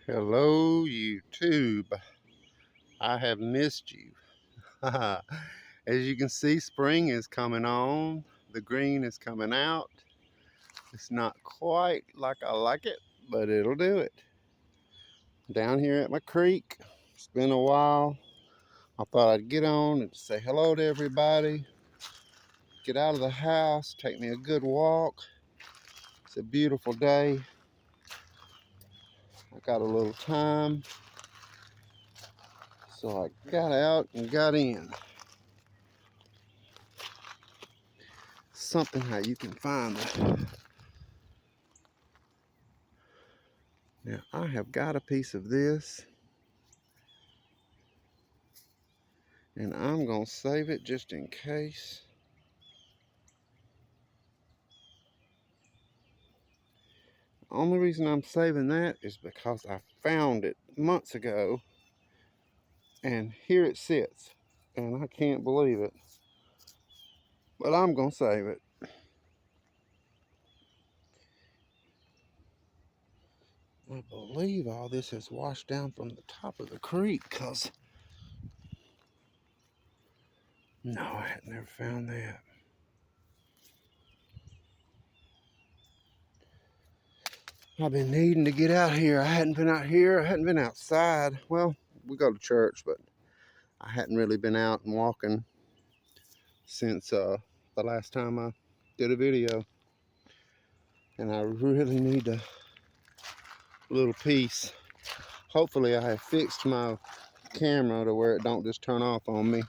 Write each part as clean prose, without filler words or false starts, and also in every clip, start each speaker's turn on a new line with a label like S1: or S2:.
S1: Hello, YouTube. I have missed you. As you can see, spring is coming on. The green is coming out. It's not quite like I like it, but it'll do it. Down here at my creek. It's been a while. I thought I'd get on and say hello to everybody. Get out of the house, take me a good walk. It's a beautiful day. I got a little time. So I got out and got in. Something how you can find it. Now I have got a piece of this and I'm gonna save it just in case. The only reason I'm saving that is because I found it months ago and here it sits and I can't believe it, but I'm gonna save it. I believe all this has washed down from the top of the creek, because no, I had never found that. I've been needing to get out here. I hadn't been out here. I hadn't been outside. Well, we go to church, but I hadn't really been out and walking since the last time I did a video. And I really need a little piece. Hopefully I have fixed my camera to where it don't just turn off on me.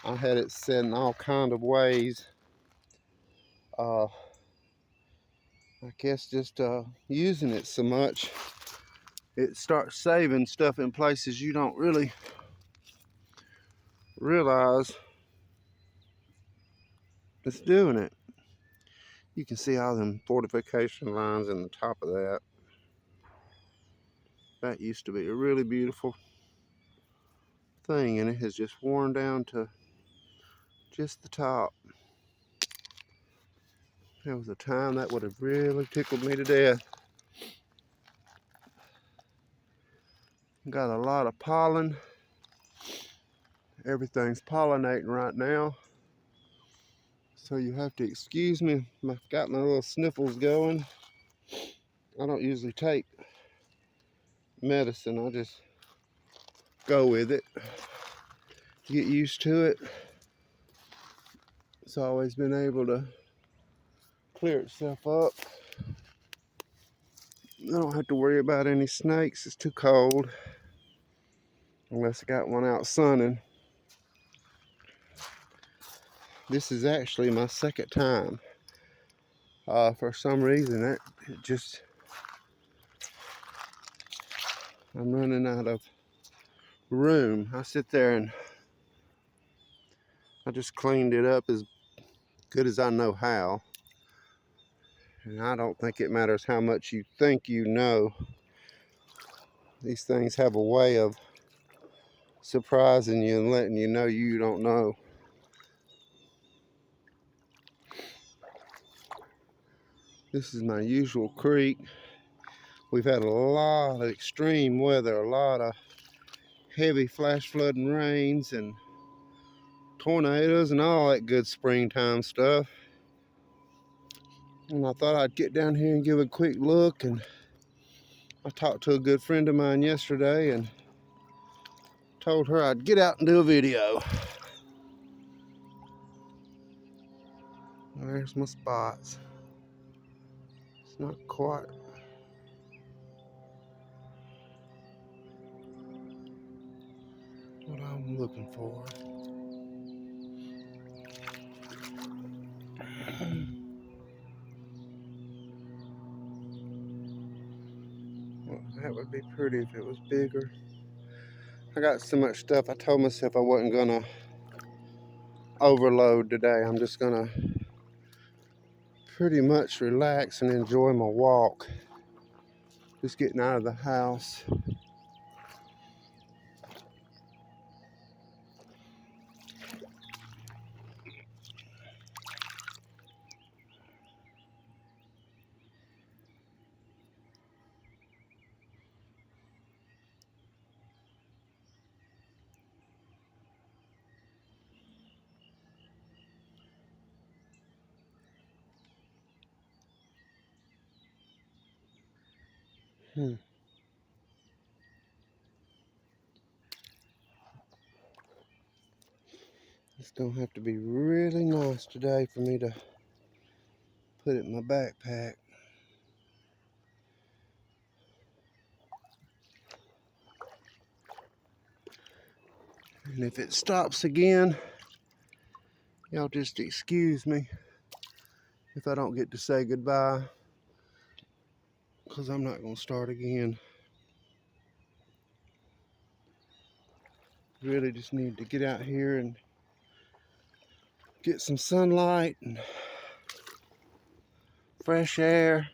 S1: I had it set in all kind of ways. I guess just using it so much, it starts saving stuff in places you don't really realize it's doing it. You can see all them fortification lines in the top of that. That used to be a really beautiful thing, and it has just worn down to just the top. There was a time that would have really tickled me to death. Got a lot of pollen. Everything's pollinating right now. So you have to excuse me. I've got my little sniffles going. I don't usually take medicine. I just go with it. Get used to it. It's always been able to clear itself up. I don't have to worry about any snakes. It's too cold. Unless I got one out sunning. This is actually my second time. For some reason, I'm running out of room. I sit there and I just cleaned it up as good as I know how. And I don't think it matters how much you think you know. These things have a way of surprising you and letting you know you don't know. This is my usual creek. We've had a lot of extreme weather, a lot of heavy flash flooding rains and tornadoes and all that good springtime stuff. And I thought I'd get down here and give a quick look. And I talked to a good friend of mine yesterday and told her I'd get out and do a video. There's my spots. It's not quite what I'm looking for. Well, that would be pretty if it was bigger. I got so much stuff. I told myself I wasn't gonna overload today. I'm just gonna pretty much relax and enjoy my walk. Just getting out of the house. It's gonna have to be really nice today for me to put it in my backpack. And if it stops again, y'all just excuse me if I don't get to say goodbye, because I'm not gonna start again. Really just need to get out here and get some sunlight and fresh air.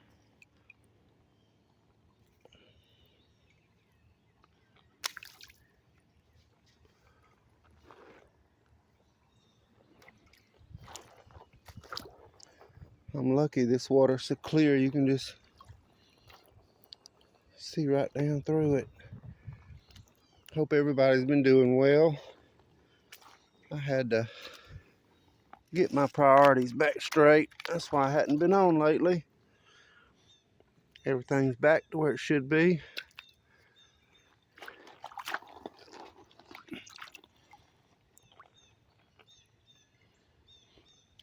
S1: I'm lucky this water's so clear you can just see right down through it. Hope everybody's been doing well. I had to get my priorities back straight. That's why I hadn't been on lately. Everything's back to where it should be.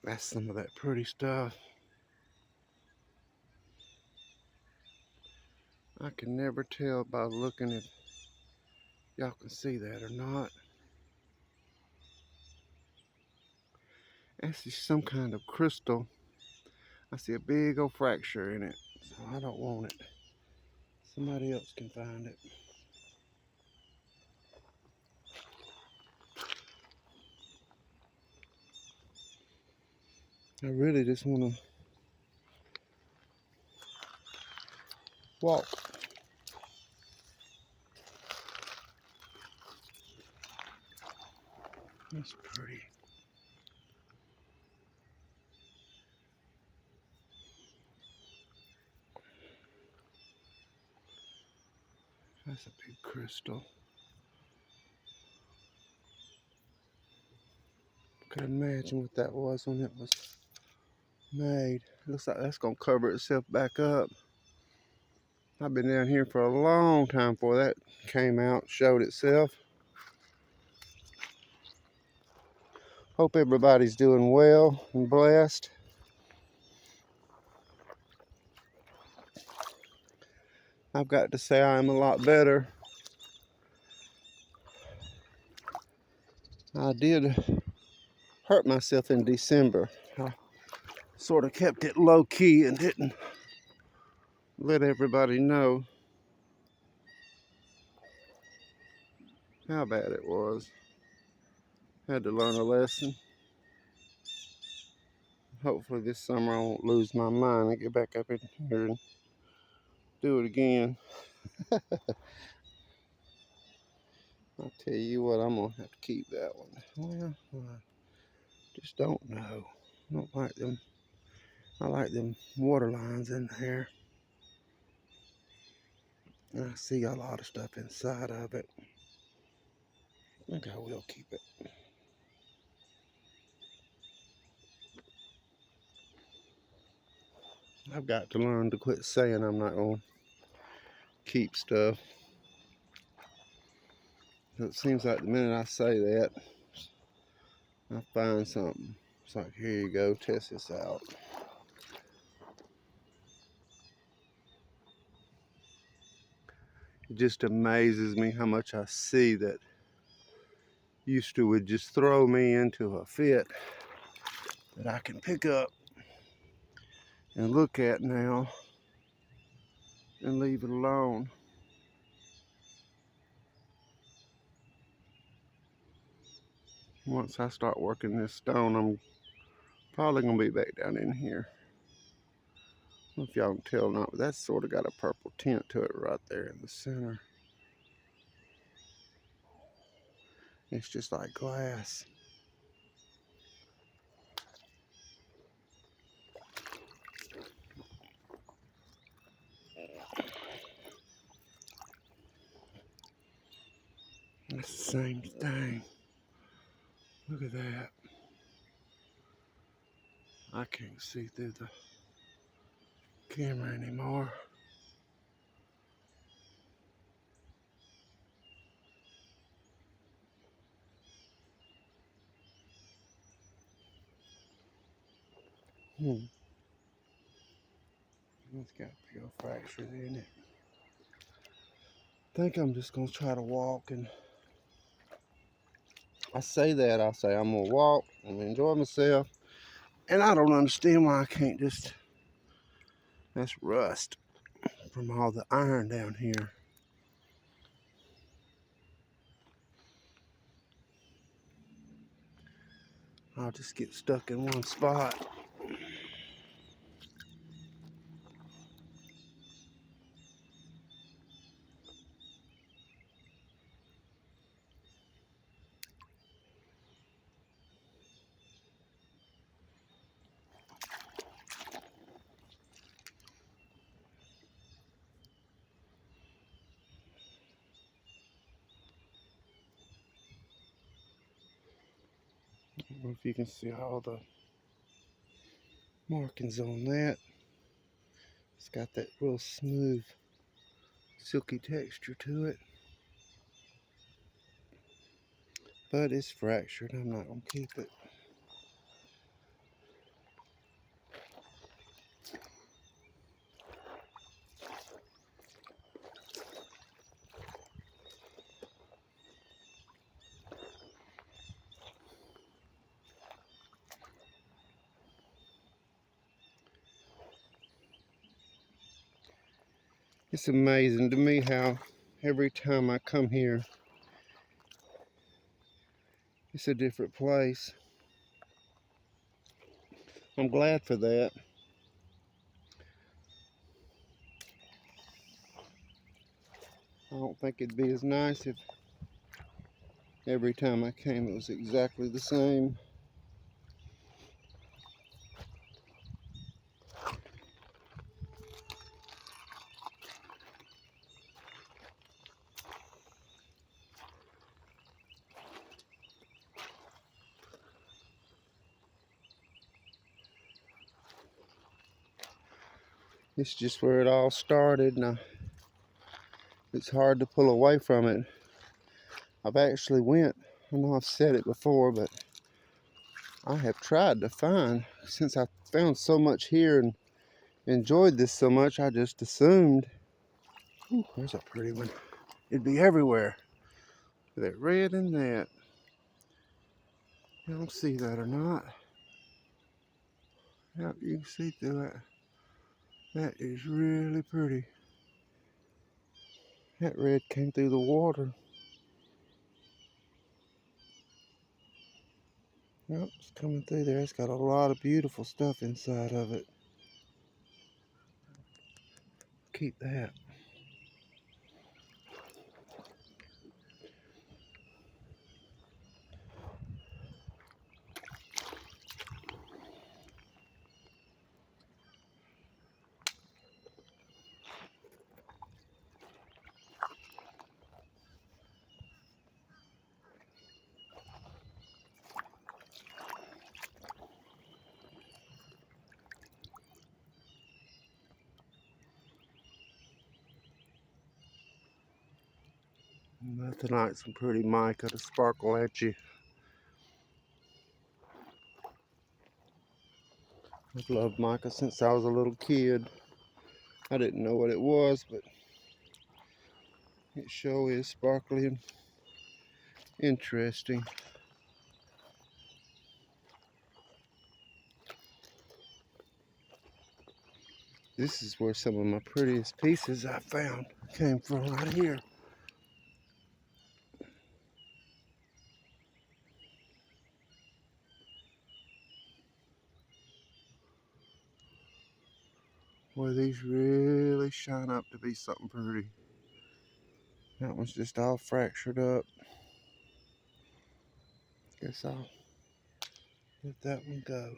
S1: That's some of that pretty stuff. I can never tell by looking if y'all can see that or not. That's just some kind of crystal. I see a big old fracture in it, so I don't want it. Somebody else can find it. I really just want to walk. That's pretty. That's a big crystal. I can imagine what that was when it was made. Looks like that's gonna cover itself back up. I've been down here for a long time before that came out, showed itself. Hope everybody's doing well and blessed. I've got to say I am a lot better. I did hurt myself in December. I sort of kept it low key and didn't let everybody know how bad it was. Had to learn a lesson. Hopefully this summer I won't lose my mind and get back up in here and do it again. I'll tell you what, I'm gonna have to keep that one. Well, I just don't know. I don't like them. I like them water lines in there. And I see a lot of stuff inside of it. I think I will keep it. I've got to learn to quit saying I'm not gonna keep stuff. It seems like the minute I say that, I find something. It's like, here you go, test this out. It just amazes me how much I see that used to would just throw me into a fit that I can pick up and look at now and leave it alone. Once I start working this stone, I'm probably gonna be back down in here. I don't know if y'all can tell or not, but that's sort of got a purple tint to it right there in the center. It's just like glass. It's the same thing. Look at that. I can't see through the camera anymore. It's got a big old fracture in it. I think I'm just gonna try to walk, and I say that, I say I'm gonna walk, I'm gonna enjoy myself, and I don't understand why I can't just, that's rust from all the iron down here. I'll just get stuck in one spot. I don't know if you can see all the markings on that. It's got that real smooth, silky texture to it. But it's fractured. I'm not going to keep it. It's amazing to me how every time I come here, it's a different place. I'm glad for that. I don't think it'd be as nice if every time I came it was exactly the same. It's just where it all started, and it's hard to pull away from it. I've actually went, I know I've said it before, but I have tried to find, since I found so much here and enjoyed this so much, I just assumed, ooh, there's a pretty one, it'd be everywhere. That red and that. You don't see that or not. Yep, you can see through it. That is really pretty. That red came through the water. Yep, it's coming through there. It's got a lot of beautiful stuff inside of it. Keep that. Nothing like some pretty mica to sparkle at you. I've loved mica since I was a little kid. I didn't know what it was, but it sure is sparkly and interesting. This is where some of my prettiest pieces I found came from, right here. Boy, these really shine up to be something pretty. That one's just all fractured up. Guess I'll let that one go.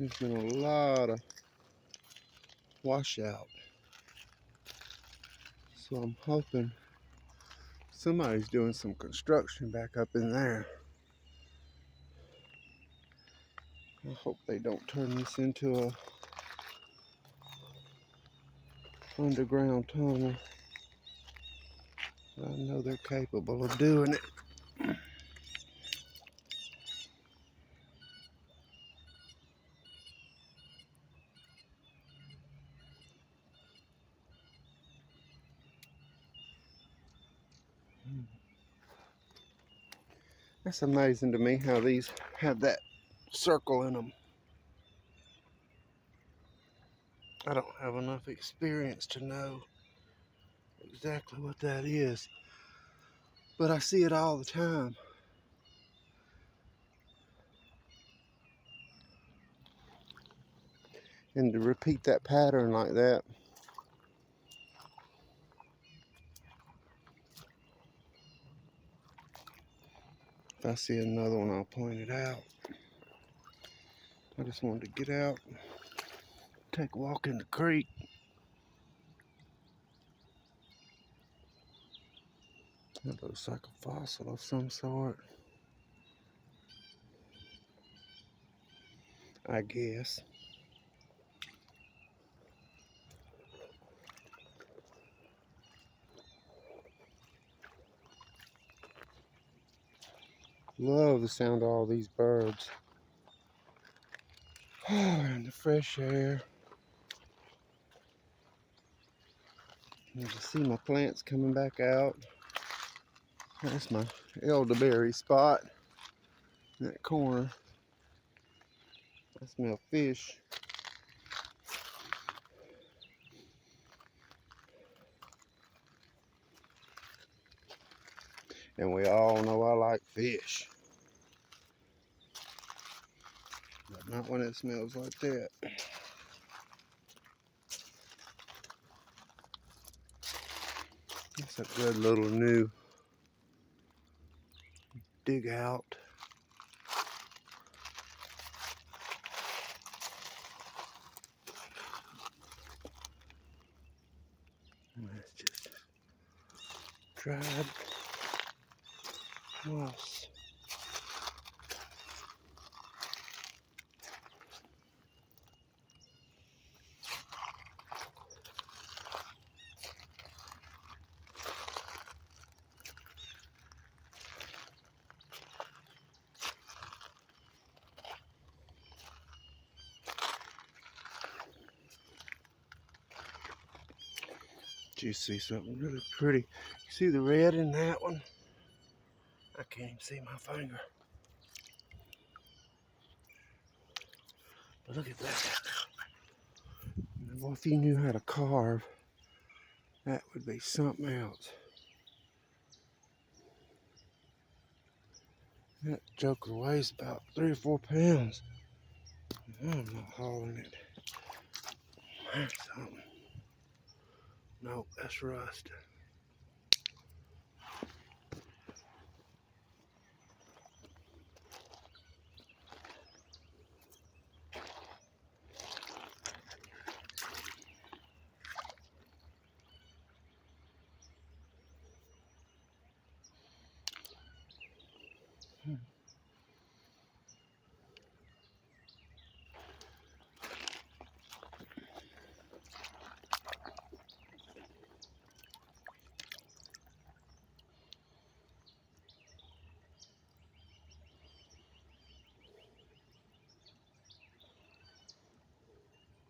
S1: There's been a lot of washout, so I'm hoping somebody's doing some construction back up in there. I hope they don't turn this into a underground tunnel. I know they're capable of doing it. That's amazing to me how these have that circle in them. I don't have enough experience to know exactly what that is, but I see it all the time. And to repeat that pattern like that, if I see another one, I'll point it out. I just wanted to get out, take a walk in the creek. That looks like a fossil of some sort, I guess. Love the sound of all these birds. And the fresh air. You can see my plants coming back out. That's my elderberry spot in that corner. I smell fish. And we all know I like fish. But not when it smells like that. It's a good little new dig out. That's just dried moss. You see something really pretty. You see the red in that one? I can't even see my finger. But look at that. Well, if you knew how to carve, that would be something else. That joker weighs about 3 or 4 pounds. I'm not hauling it. That's something. Nope, that's rust.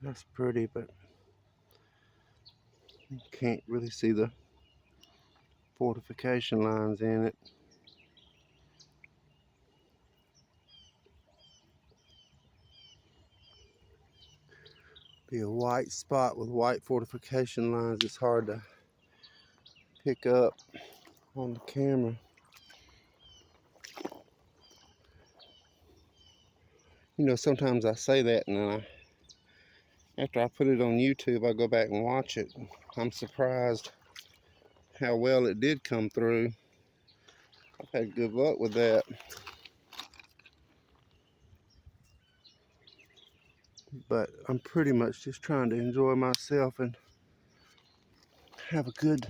S1: That's pretty, but you can't really see the fortification lines in it. Be a white spot with white fortification lines. It's hard to pick up on the camera. You know, sometimes I say that, and then after I put it on YouTube, I go back and watch it. I'm surprised how well it did come through. I've had good luck with that. But I'm pretty much just trying to enjoy myself and have a good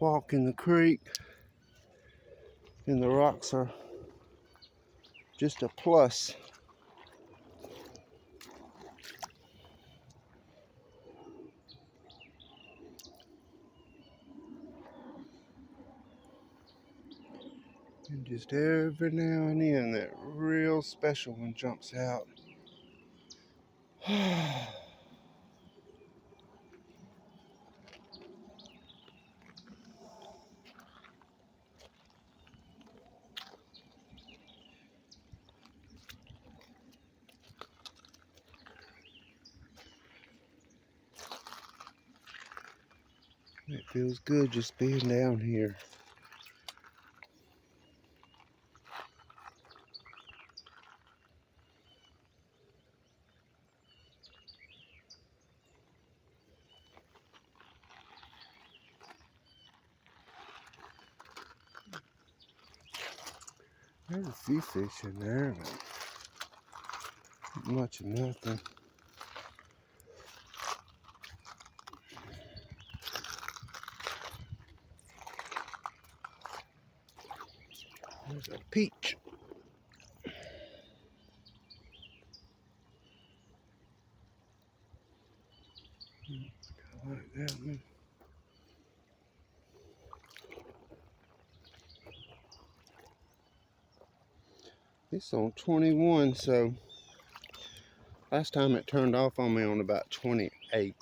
S1: walk in the creek. And the rocks are just a plus And just every now and then that real special one jumps out. It feels good just being down here. There's a few fish in there, but not much of nothing. There's a peach. I like that one. It's on 21, so last time it turned off on me on about 28.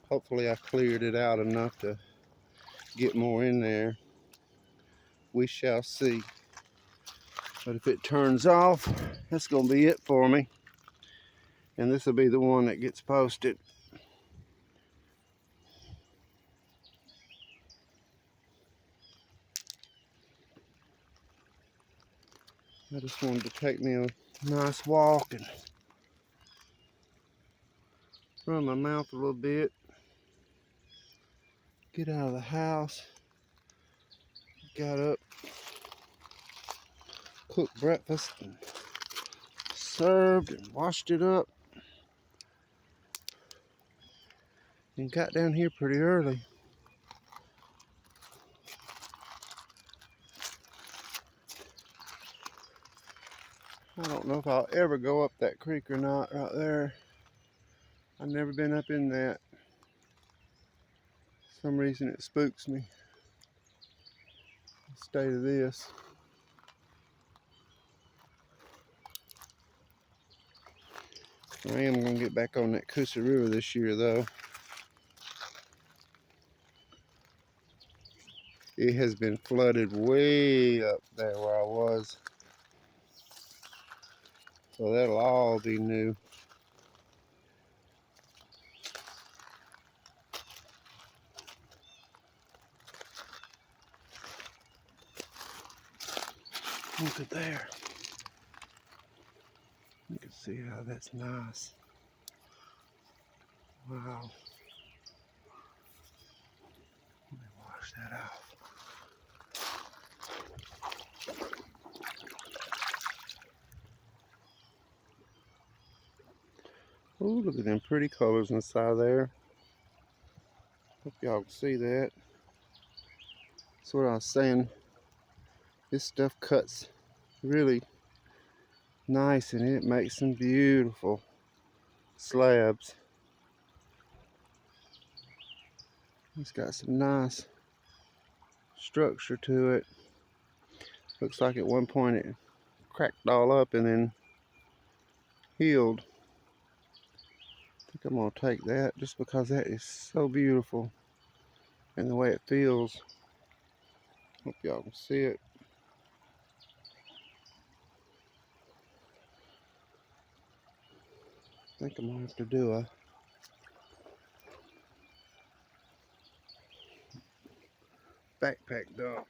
S1: Hopefully I cleared it out enough to get more in there. We shall see. But if it turns off, that's going to be it for me. And this will be the one that gets posted. I just wanted to take me a nice walk and run my mouth a little bit. Get out of the house. Got up, cooked breakfast, and served and washed it up. And got down here pretty early. I don't know if I'll ever go up that creek or not right there. I've never been up in that. For some reason it spooks me. The state of this. I am going to get back on that Coosa River this year though. It has been flooded way up there where I was. So that'll all be new. Look at there. You can see how that's nice. Wow. Let me wash that off. Ooh, look at them pretty colors inside there. Hope y'all can see that. That's what I was saying. This stuff cuts really nice and it makes some beautiful slabs. It's got some nice structure to it. Looks like at one point it cracked all up and then healed. I think I'm gonna take that just because that is so beautiful and the way it feels. Hope y'all can see it. I think I'm gonna have to do a backpack dump.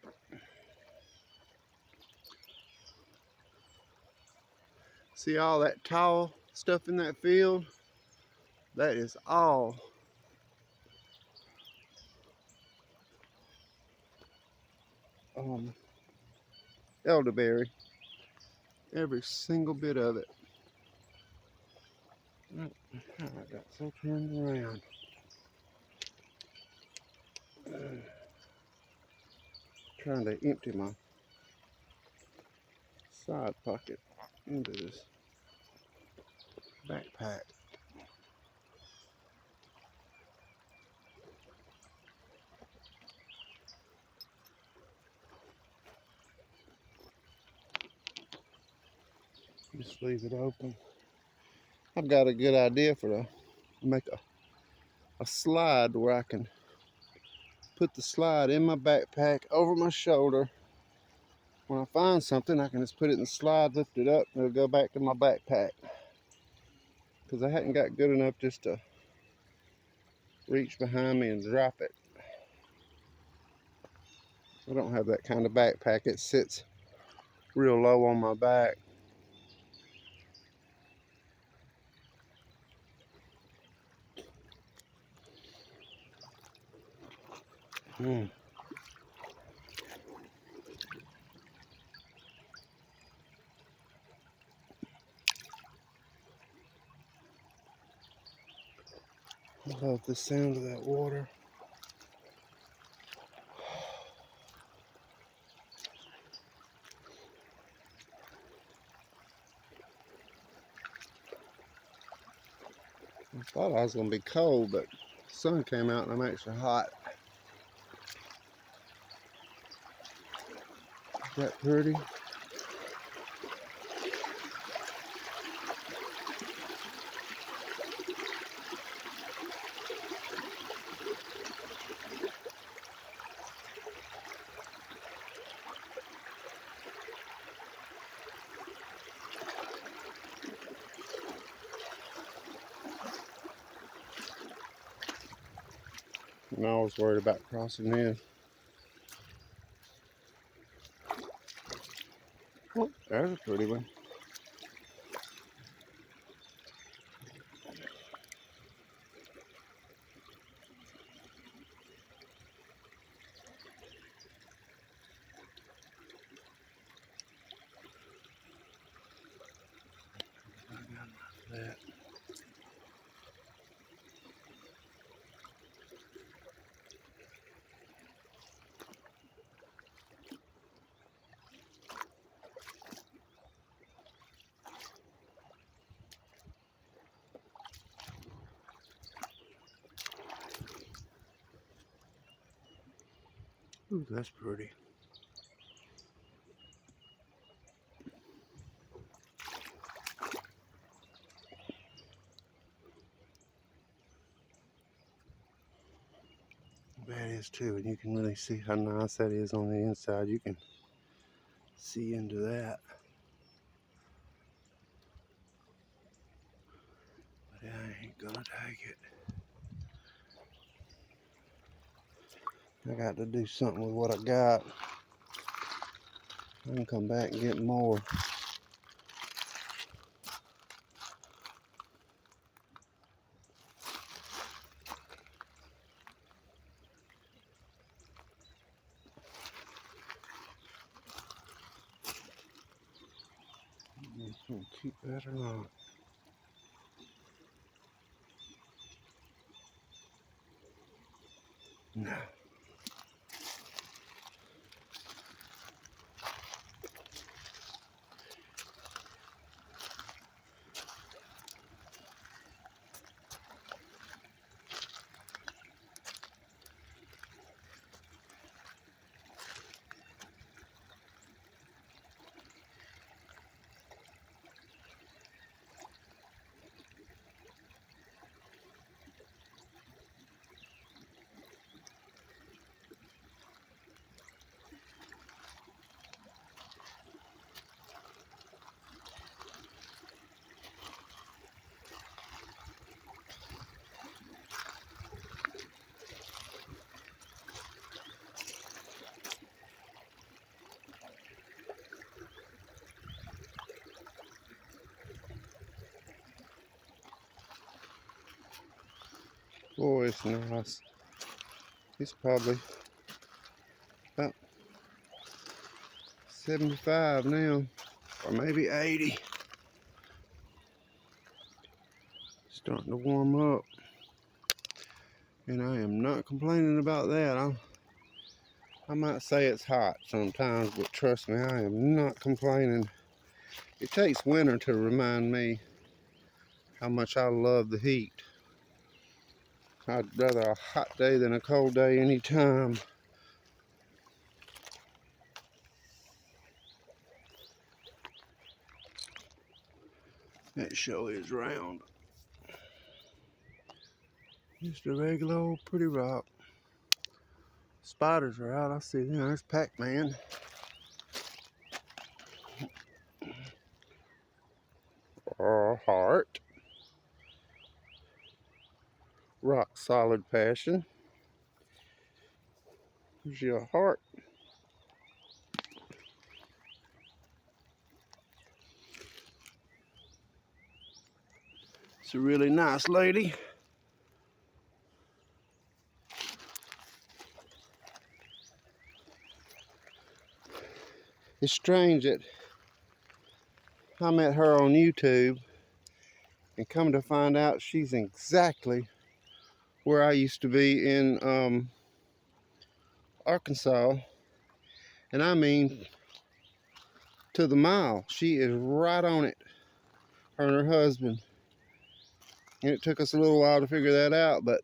S1: See all that tall stuff in that field? That is all elderberry. Every single bit of it. Oh, I got so turned around. Trying to empty my side pocket into this backpack. Just leave it open. I've got a good idea to make a slide where I can put the slide in my backpack over my shoulder. When I find something, I can just put it in the slide, lift it up, and it'll go back to my backpack. Because I hadn't got good enough just to reach behind me and drop it. I don't have that kind of backpack. It sits real low on my back. I love the sound of that water. I thought I was going to be cold, but the sun came out and I'm actually hot. Is that pretty? And I was worried about crossing in. Oh, there's a pretty one. That. Ooh, that's pretty. That is too, and you can really see how nice that is on the inside. You can see into that. But I ain't gonna take it. I got to do something with what I got. I can come back and get more. I'm gonna keep that or not. No. Boy, it's nice. It's probably about 75 now, or maybe 80. Starting to warm up. And I am not complaining about that. I might say it's hot sometimes, but trust me, I am not complaining. It takes winter to remind me how much I love the heat. I'd rather a hot day than a cold day anytime. That show is round. Just a regular old pretty rock. Spiders are out. I see them. There's Pac-Man. Heart. Rock solid passion. Here's your heart. It's a really nice lady. It's strange that I met her on YouTube and come to find out she's exactly where I used to be in Arkansas. And I mean to the mile. She is right on it, her and her husband. And it took us a little while to figure that out, but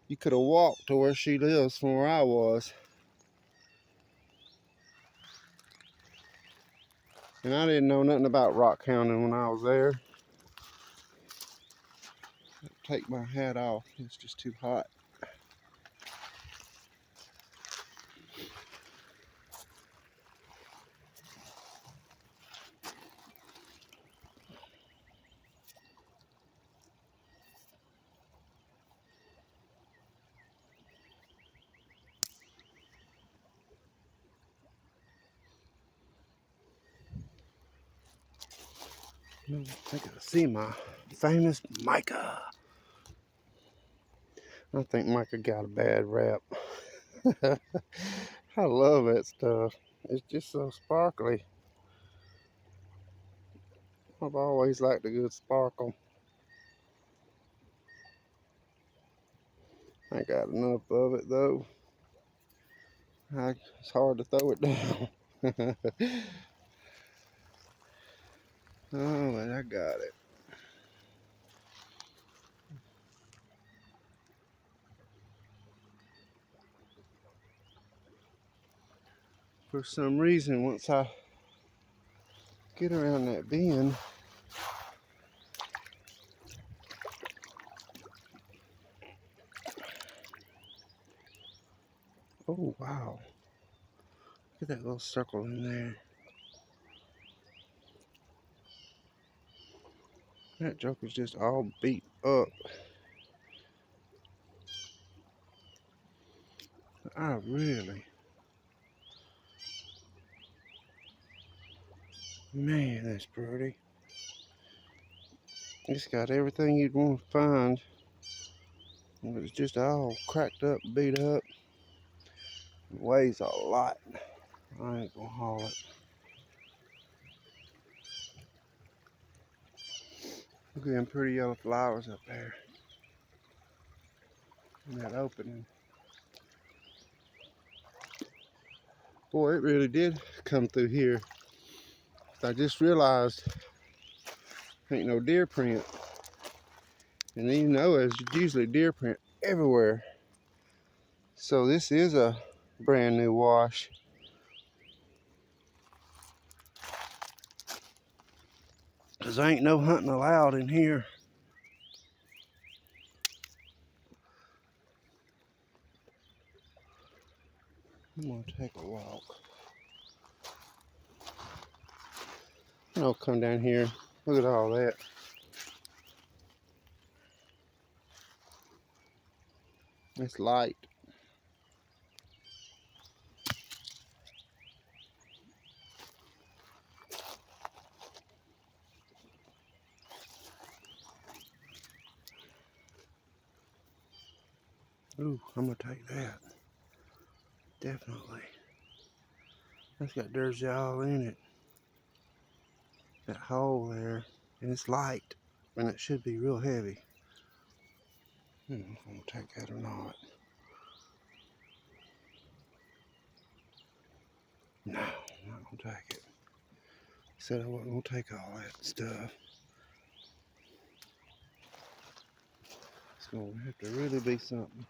S1: you could have walked to where she lives from where I was. And I didn't know nothing about rock hounding when I was there. Take my hat off, it's just too hot. I gotta see my famous mica. I think mica got a bad rap. I love that stuff. It's just so sparkly. I've always liked a good sparkle. I got enough of it though. It's hard to throw it down. Oh, but I got it. For some reason, once I get around that bend, oh wow, look at that little circle in there. That joker's just all beat up. Man, that's pretty. It's got everything you'd want to find. It's just all cracked up, beat up. It weighs a lot. I ain't gonna haul it. Look at them pretty yellow flowers up there in that opening. Boy, it really did come through here. I just realized ain't no deer print. And you know, there's usually deer print everywhere. So this is a brand new wash. Cause ain't no hunting allowed in here. I'm gonna take a walk. And I'll come down here. Look at all that. It's light. Ooh, I'm gonna take that. Definitely. That's got dirt all in it. That hole there. And it's light. And it should be real heavy. I don't know if I'm gonna take that or not. No, I'm not gonna take it. Said I wasn't gonna take all that stuff. It's gonna have to really be something.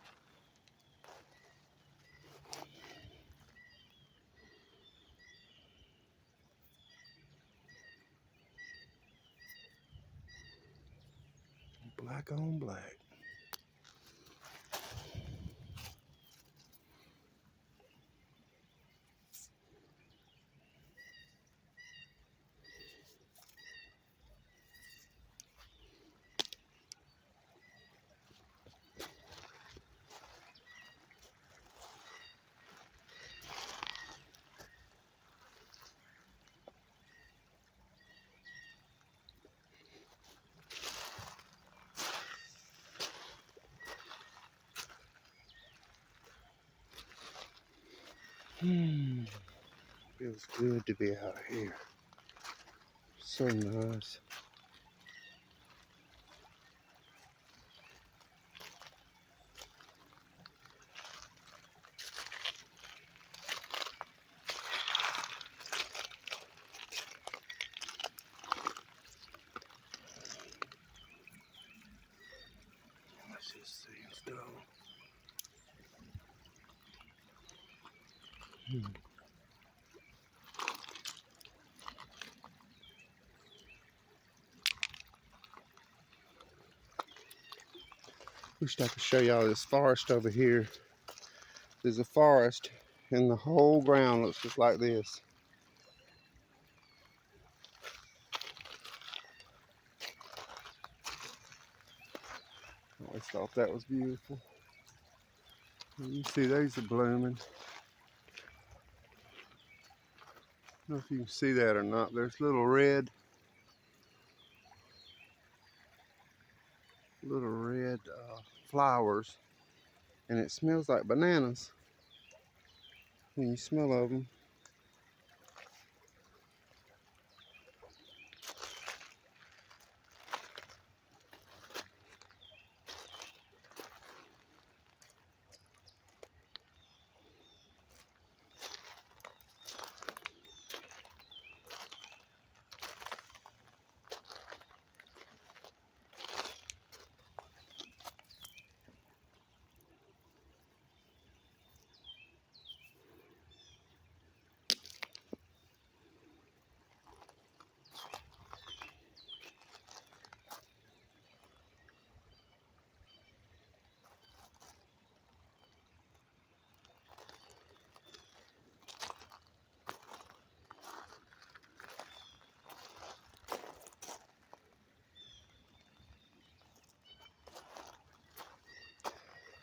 S1: Black on black. Feels good to be out here. So nice. Let's just see what's going on. Wish I could show y'all this forest over here. There's a forest and the whole ground looks just like this. I always thought that was beautiful. And you see these are blooming. I don't know if you can see that or not. There's little red flowers, and it smells like bananas when you smell of them.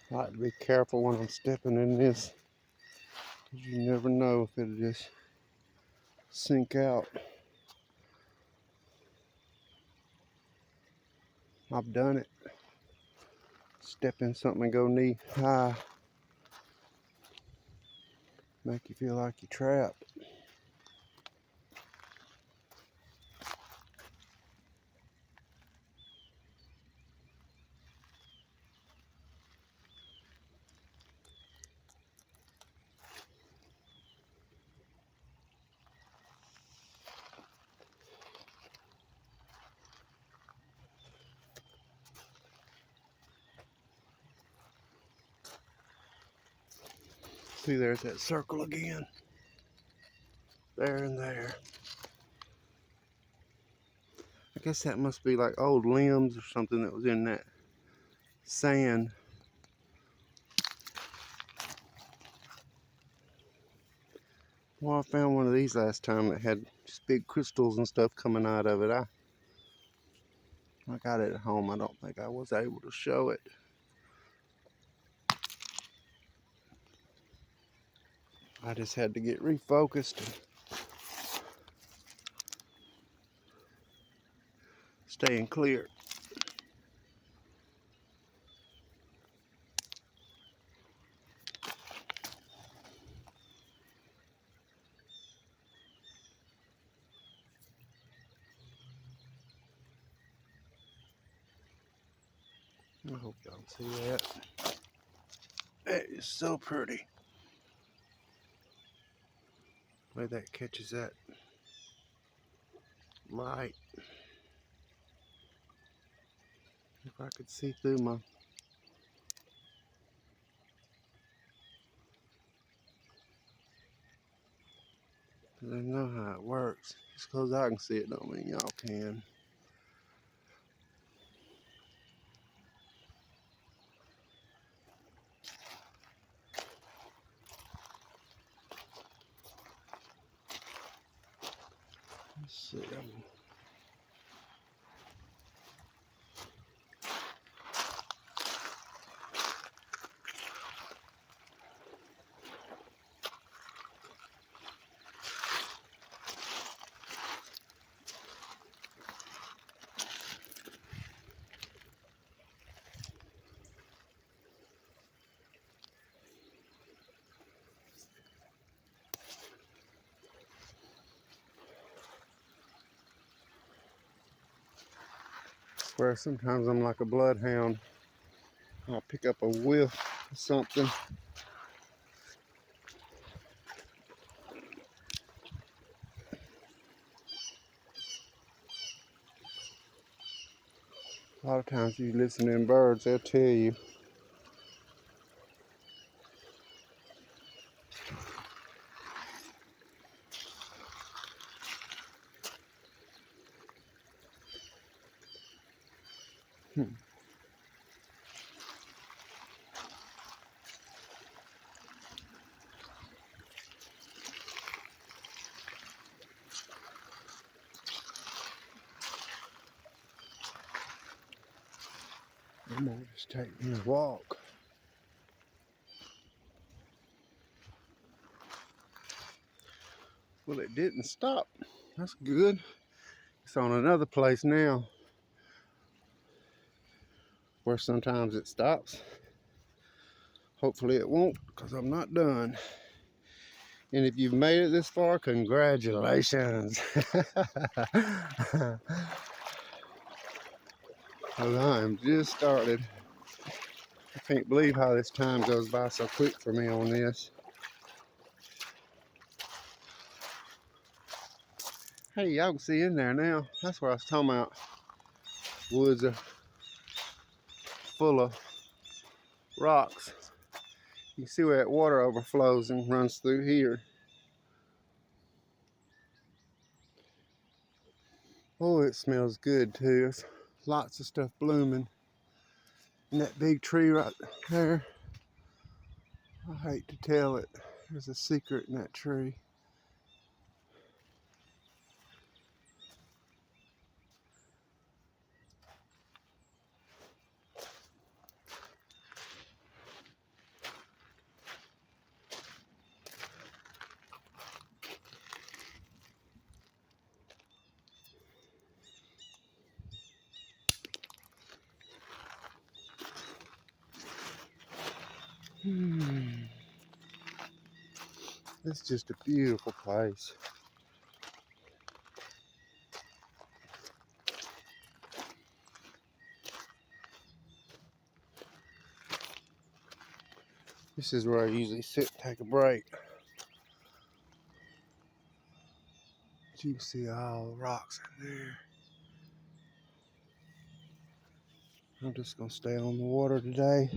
S1: I like to be careful when I'm stepping in this, because you never know if it'll just sink out. I've done it. Step in something and go knee high. Make you feel like you're trapped. See, there's that circle again. There and there. I guess that must be like old limbs or something that was in that sand. Well, I found one of these last time that had just big crystals and stuff coming out of it. I got it at home. I don't think I was able to show it. I just had to get refocused and staying clear. I hope y'all can see that. That is so pretty. The way that catches that light. If I could see through my... I know how it works. Just because I can see it don't mean y'all can. see. Where sometimes I'm like a bloodhound. I'll pick up a whiff of something. A lot of times you listen to them birds, they'll tell you. I might just take me a walk. Well, it didn't stop. That's good. It's on another place now where sometimes it stops. Hopefully it won't, because I'm not done. And if you've made it this far, congratulations. Well, I'm just started. I can't believe how this time goes by so quick for me on this. Hey, y'all can see in there now. That's what I was talking about. Woods are full of rocks. You can see where that water overflows and runs through here. Oh, it smells good too. There's lots of stuff blooming. And that big tree right there, I hate to tell it, there's a secret in that tree. It's just a beautiful place. This is where I usually sit and take a break. But you can see all the rocks in there. I'm just gonna stay on the water today,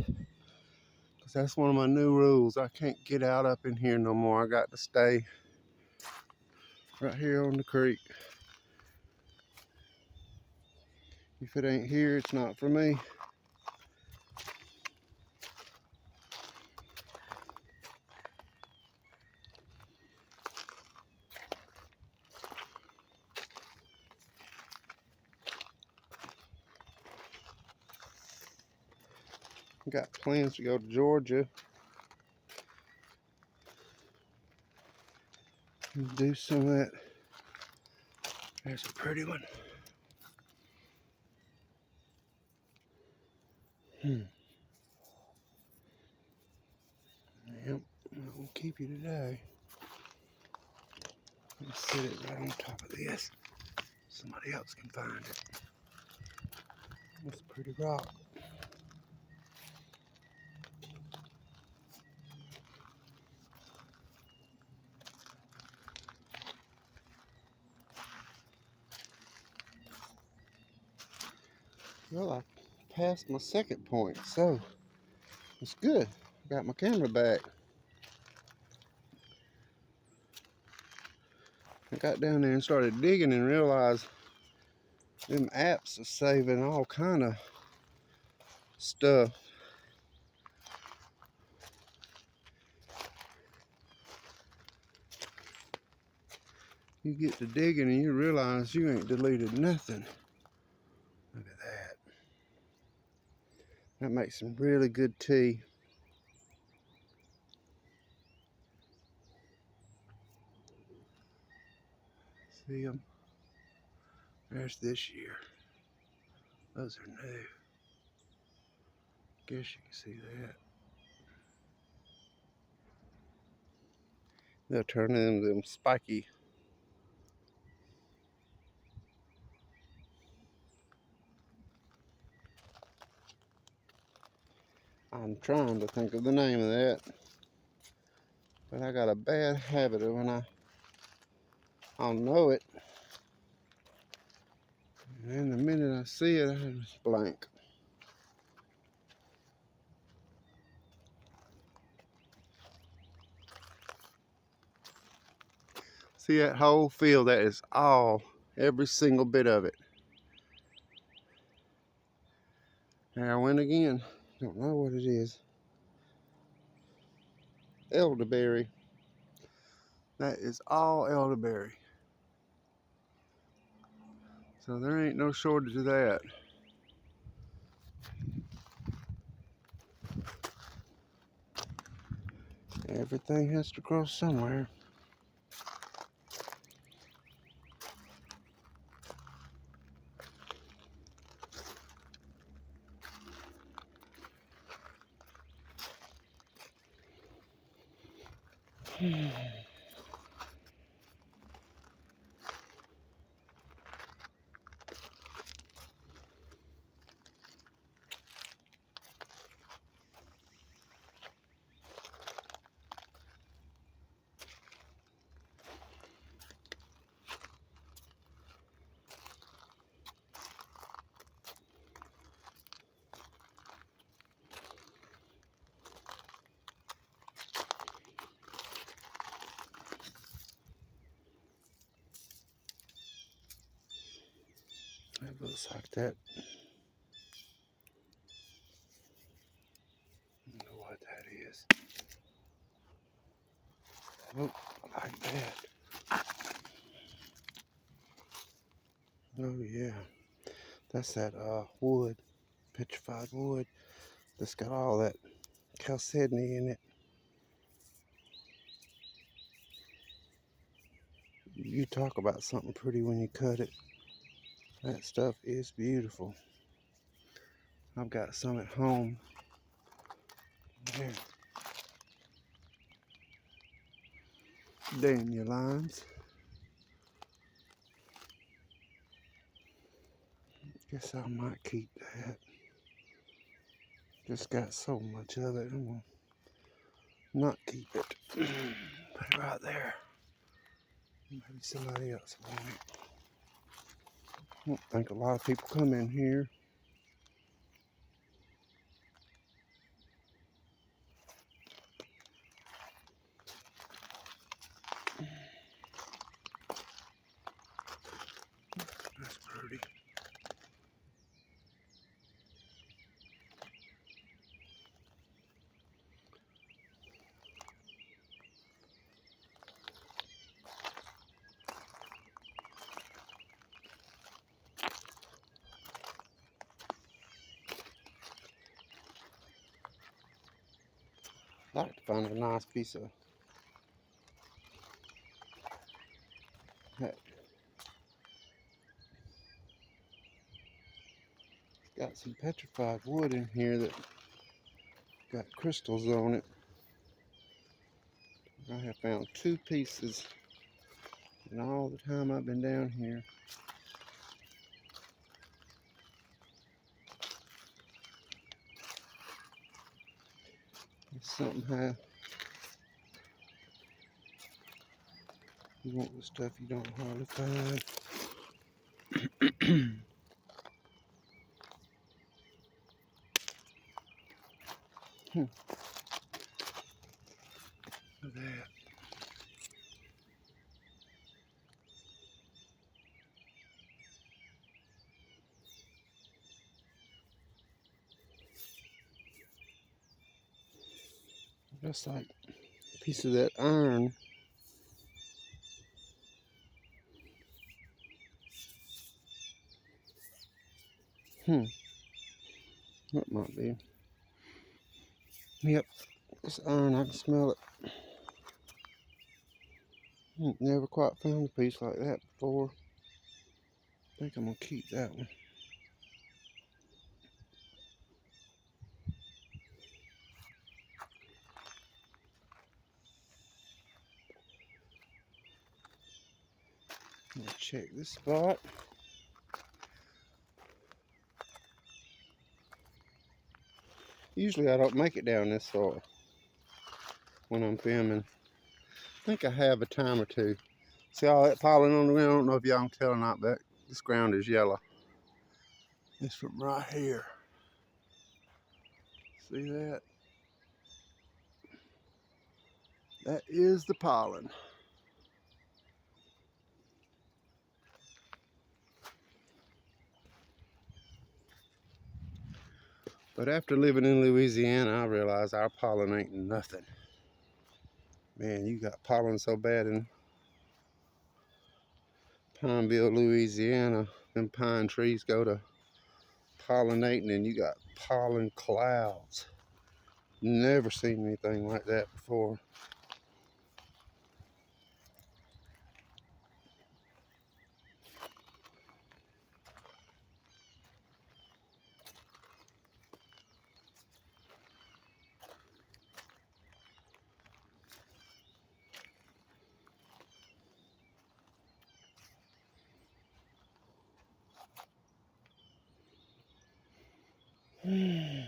S1: because that's one of my new rules. I can't get out up in here no more. I got to stay right here on the creek. If it ain't here, it's not for me. Got plans to go to Georgia and do some of that. There's a pretty one. Yep, I'm not gonna keep you today. Let's sit it right on top of this. Somebody else can find it. That's a pretty rock. Well, I passed my second point, so it's good. I got my camera back. I got down there and started digging and realized them apps are saving all kind of stuff. You get to digging and you realize you ain't deleted nothing. Look at that. That makes some really good tea. See them? There's this year. Those are new. Guess you can see that. They'll turn into them spiky. I'm trying to think of the name of that. But I got a bad habit of when I'll know it. And then the minute I see it, I just blank. See that whole field? That is all, every single bit of it. There I went again. Don't know what it is. Elderberry. That is all elderberry. So there ain't no shortage of that. Everything has to grow somewhere. It looks like that. I don't know what that is. Oh, I like that. Oh yeah. That's that wood, petrified wood. That's got all that chalcedony in it. You talk about something pretty when you cut it. That stuff is beautiful. I've got some at home. There. Dandelions. Guess I might keep that. Just got so much of it. I'm gonna not keep it. Put it right there. Maybe somebody else will want it. I don't think a lot of people come in here. That's pretty. I'd like to find a nice piece of that. Got some petrified wood in here that got crystals on it. I have found 2 pieces in all the time I've been down here. It's something how you want the stuff you don't hardly find. Look at that. That's like a piece of that iron. That might be. Yep, it's iron. I can smell it. Never quite found a piece like that before. I think I'm gonna keep that one. I'm gonna check this spot. Usually I don't make it down this far when I'm filming. I think I have a time or two. See all that pollen on the ground? I don't know if y'all can tell or not, but this ground is yellow. It's from right here. See that? That is the pollen. But after living in Louisiana, I realized our pollen ain't nothing. Man, you got pollen so bad in Pineville, Louisiana. Them pine trees go to pollinating and you got pollen clouds. Never seen anything like that before. Man,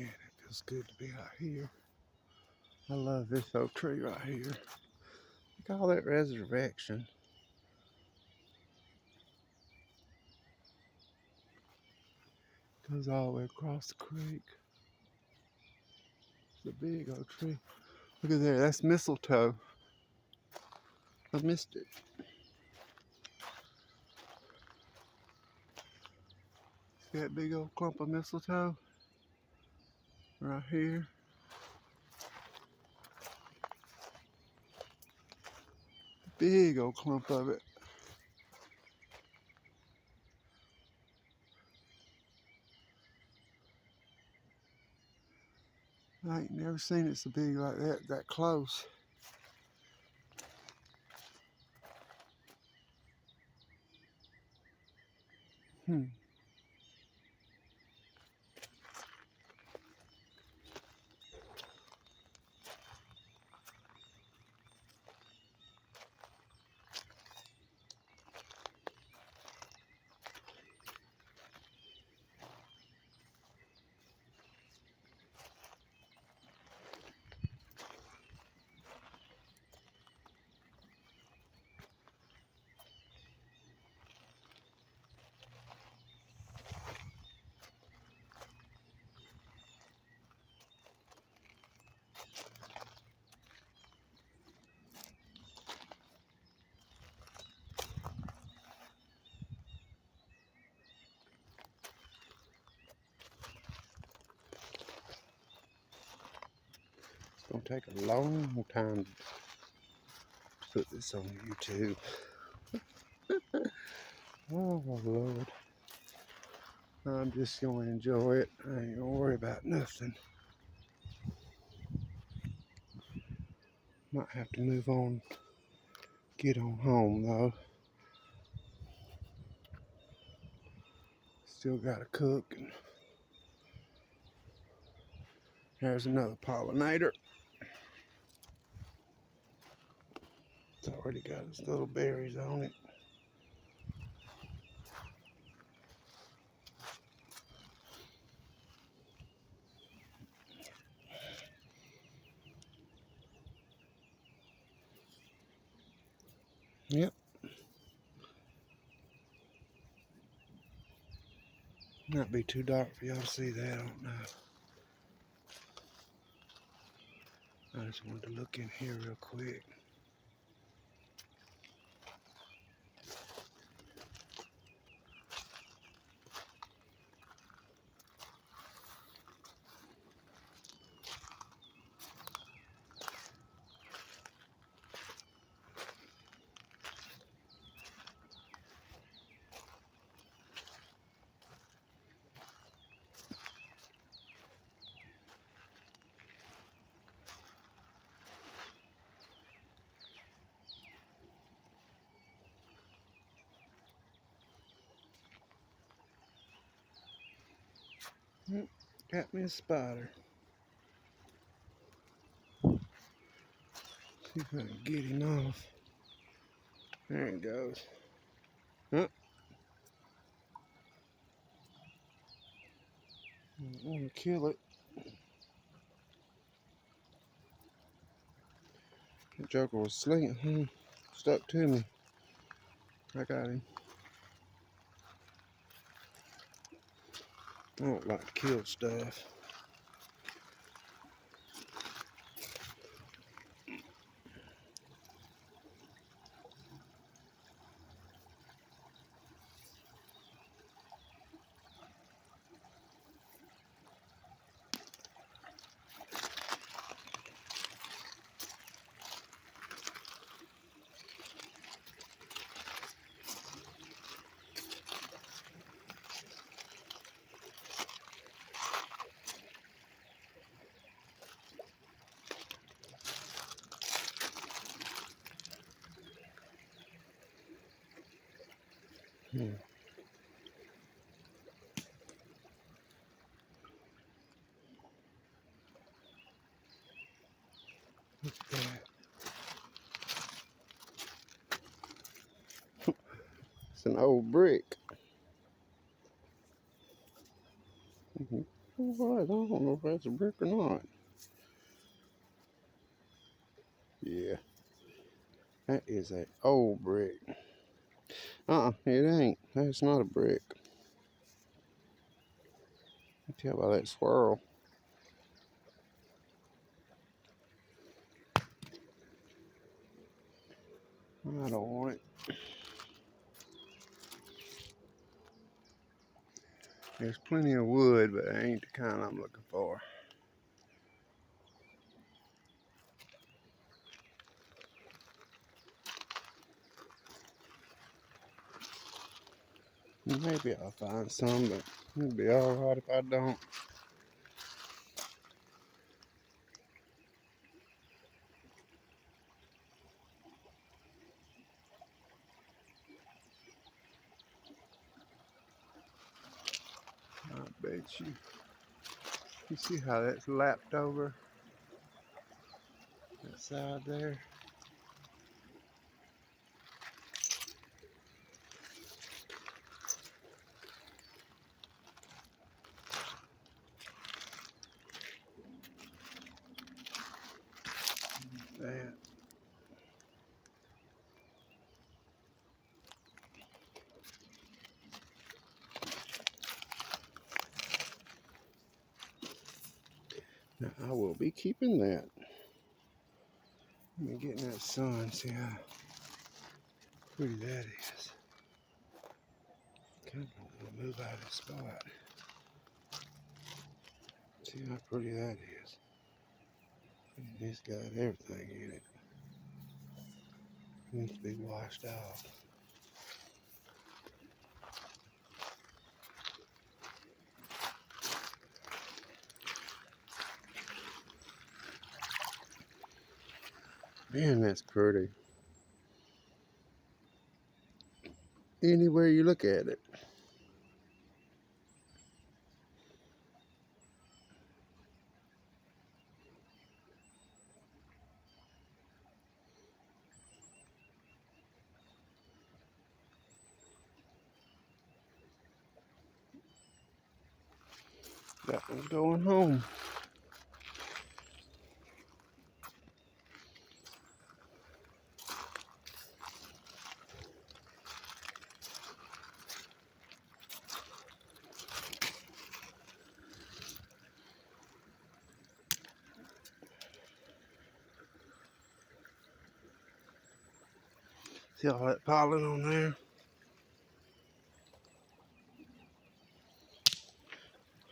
S1: it feels good to be out here. I love this oak tree right here. Look at all that resurrection. Goes all the way across the creek. It's a big oak tree. Look at there, that's mistletoe. I missed it. See that big old clump of mistletoe? Right here. Big old clump of it. I ain't never seen it so big like that close. It's gonna take a long time to put this on YouTube. Oh Lord. I'm just gonna enjoy it. I ain't gonna worry about nothing. Might have to move on, get on home though. Still gotta cook. And there's another pollinator. It's already got its little berries on it. Yep. Might be too dark for y'all to see that, I don't know. I just wanted to look in here real quick. Got me a spider. See if I can get him off. There he goes. Huh? I want to kill it. The joker was slinging, stuck to me. I got him. I don't like to kill stuff. What's that? It's an old brick. Alright, I don't know if that's a brick or not. Yeah, that is an old brick. It ain't. That's not a brick. You can tell by that swirl. I don't want it. There's plenty of wood, but it ain't the kind I'm looking for. Maybe I'll find some, but it'll be alright if I don't. I bet you. You see how that's lapped over that side there? That. Now I will be keeping that. Let me get in that sun, see how pretty that is. Kind of want to move out of the spot. See how pretty that is. And it's got everything in it. Needs to be washed out. Man, that's pretty. Anywhere you look at it. That one's going home. See all that pollen on there?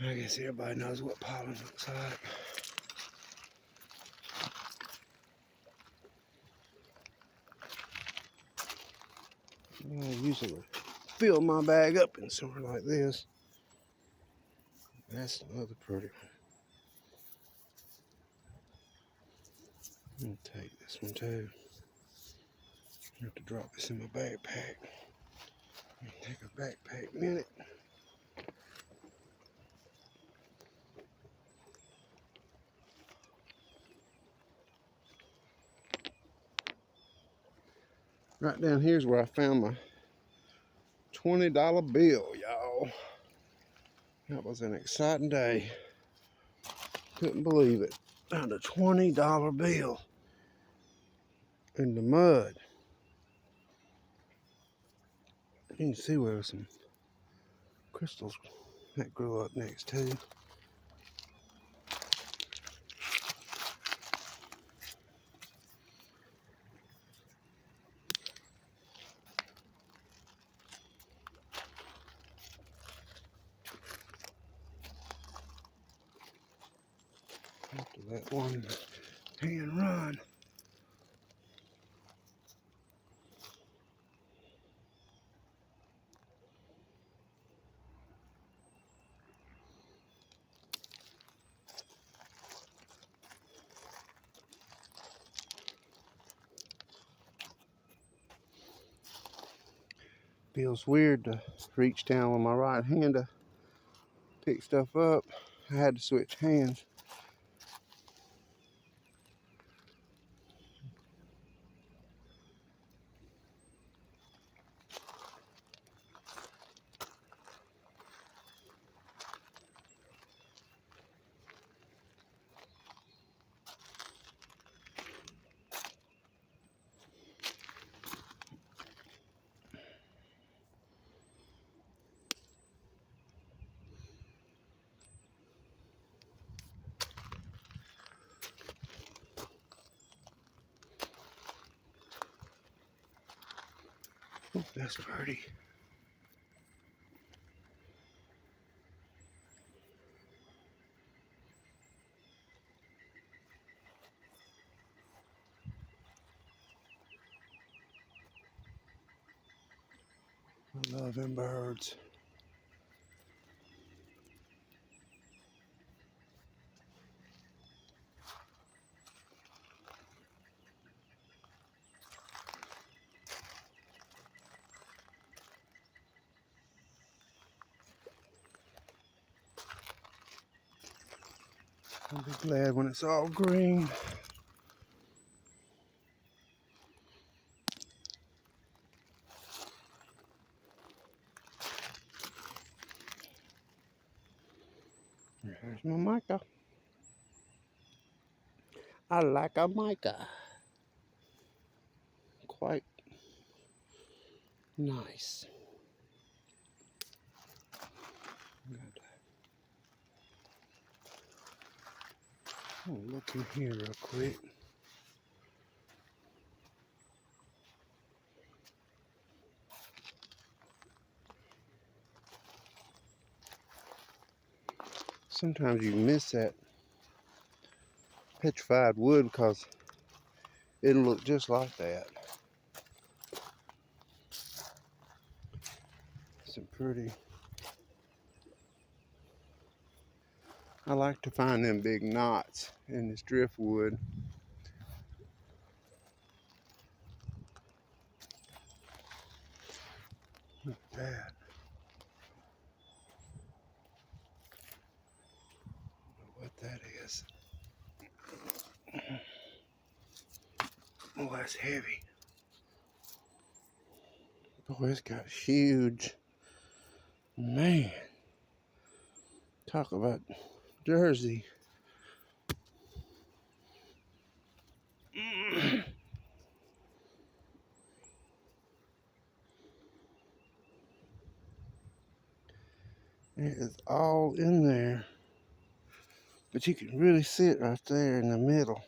S1: I guess everybody knows what pollen looks like. I usually fill my bag up in somewhere like this. That's another pretty one. I'm gonna take this one too. I have to drop this in my backpack. Take a backpack minute. Right down here's where I found my $20 bill, y'all. That was an exciting day. Couldn't believe it. Found a $20 bill in the mud. You can see where some crystals that grew up next to. After that one hand run. Feels weird to reach down with my right hand to pick stuff up. I had to switch hands. Oh, that's pretty. I love them birds. I'll be glad when it's all green. There's my mica. I like a mica. Quite nice. Good. I'll look in here real quick. Sometimes you miss that petrified wood because it'll look just like that. Some pretty. I like to find them big knots in this driftwood. Look at that. I don't know what that is. Oh, that's heavy. Oh, it's got huge. Man. Talk about Jersey. It is all in there. But you can really see it right there in the middle.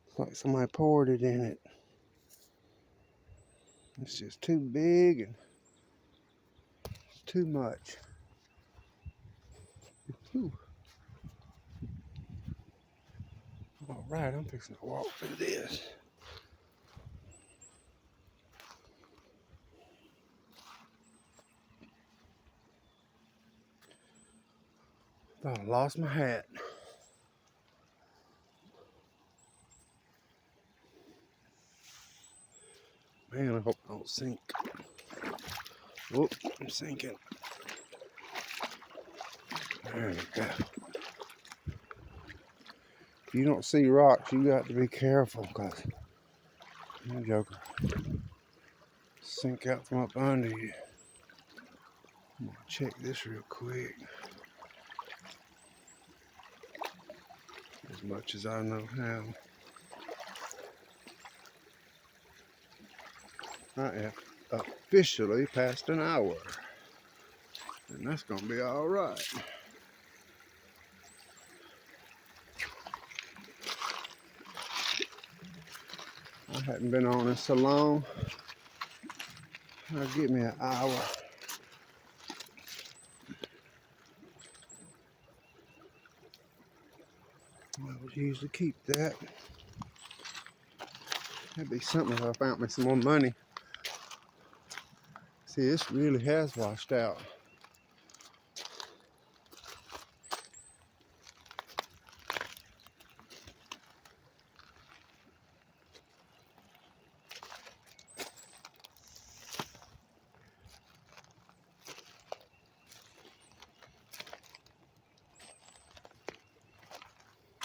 S1: It's like somebody poured it in it. It's just too big and too much. Whew. All right, I'm fixing to walk through this. Thought I lost my hat. Man, I hope I don't sink. Whoop, I'm sinking. There we go. If you don't see rocks, you got to be careful, because that joker sink out from up under you. I'm gonna check this real quick. As much as I know how. I have officially passed an hour, and that's gonna be all right. I hadn't been on this so long. It'll give me an hour. I would usually keep that. That'd be something if I found me some more money. See, this really has washed out.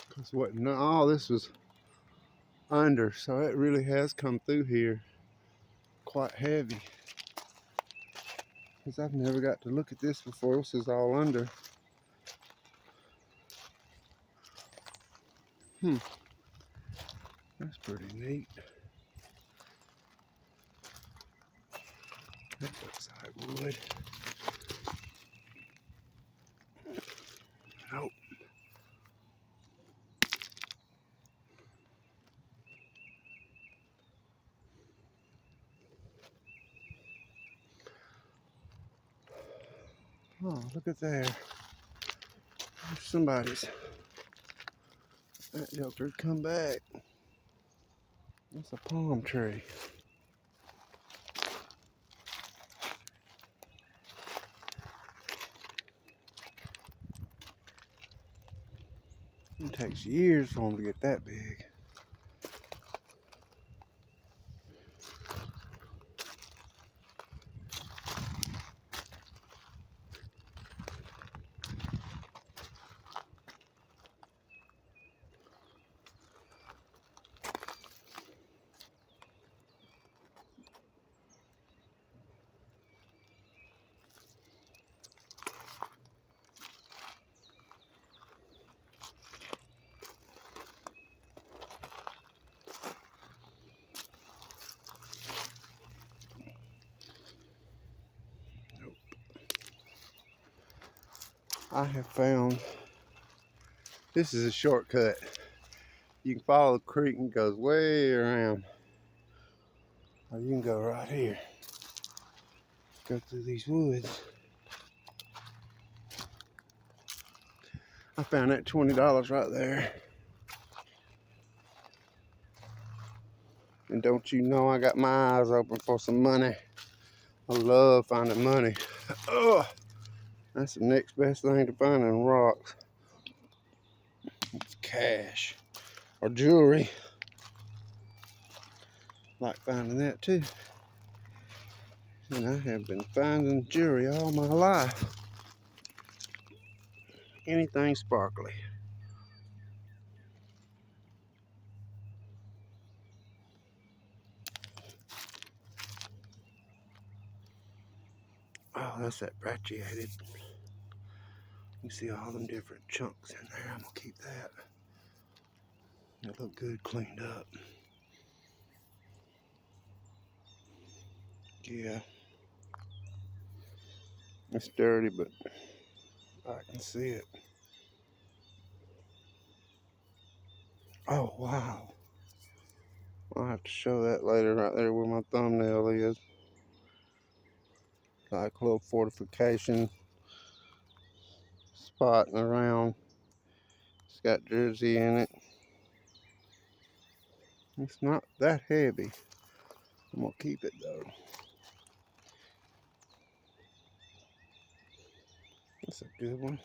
S1: Because what? No, all this was under, so it really has come through here quite heavy. Because I've never got to look at this before. This is all under. That's pretty neat. That looks like wood. Nope. Oh, look at there. There's somebody's. That joker's come back. That's a palm tree. It takes years for them to get that big. I have found this is a shortcut. You can follow the creek and it goes way around. Or you can go right here. Go through these woods. I found that $20 right there. And don't you know I got my eyes open for some money. I love finding money. Oh, that's the next best thing to finding rocks. It's cash or jewelry. Like finding that too. And I have been finding jewelry all my life. Anything sparkly. Oh, that's that brachiated. You see all them different chunks in there. I'm gonna keep that. It look good cleaned up. Yeah. It's dirty, but I can see it. Oh, wow. I'll have to show that later right there where my thumbnail is. Like a little fortification spot around. It's got jersey in it. It's not that heavy. I'm gonna keep it though. That's a good one.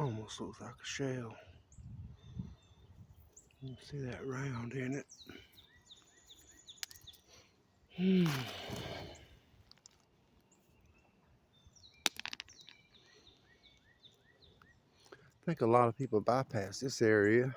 S1: Almost looks like a shell. You can see that round in it. I think a lot of people bypass this area.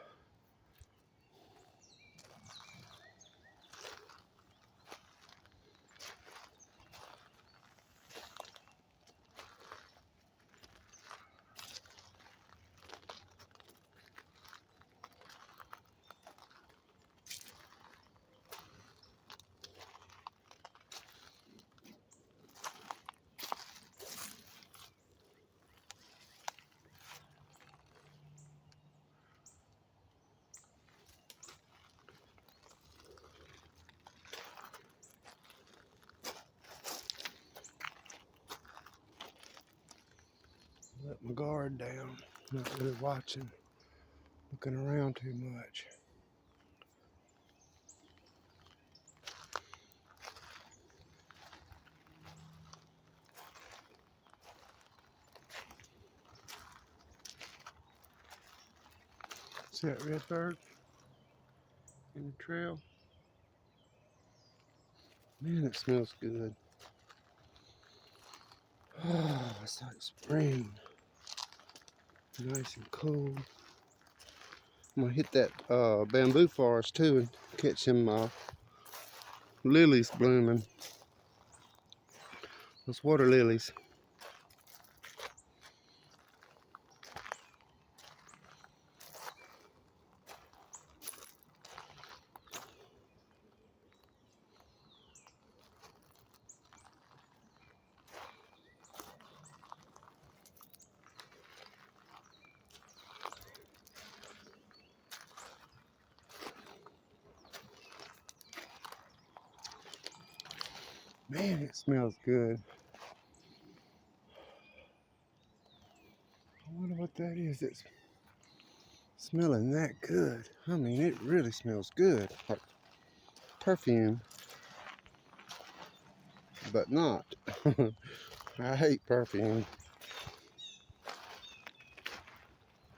S1: Let my guard down. Not really watching, looking around too much. See that red bird in the trail? Man, it smells good. Oh, it's like spring. Nice and cool. I'm gonna hit that bamboo forest too and catch some lilies blooming. Those water lilies. Man, it smells good. I wonder what that is. It's smelling that good. I mean, it really smells good. Like perfume. But not. I hate perfume.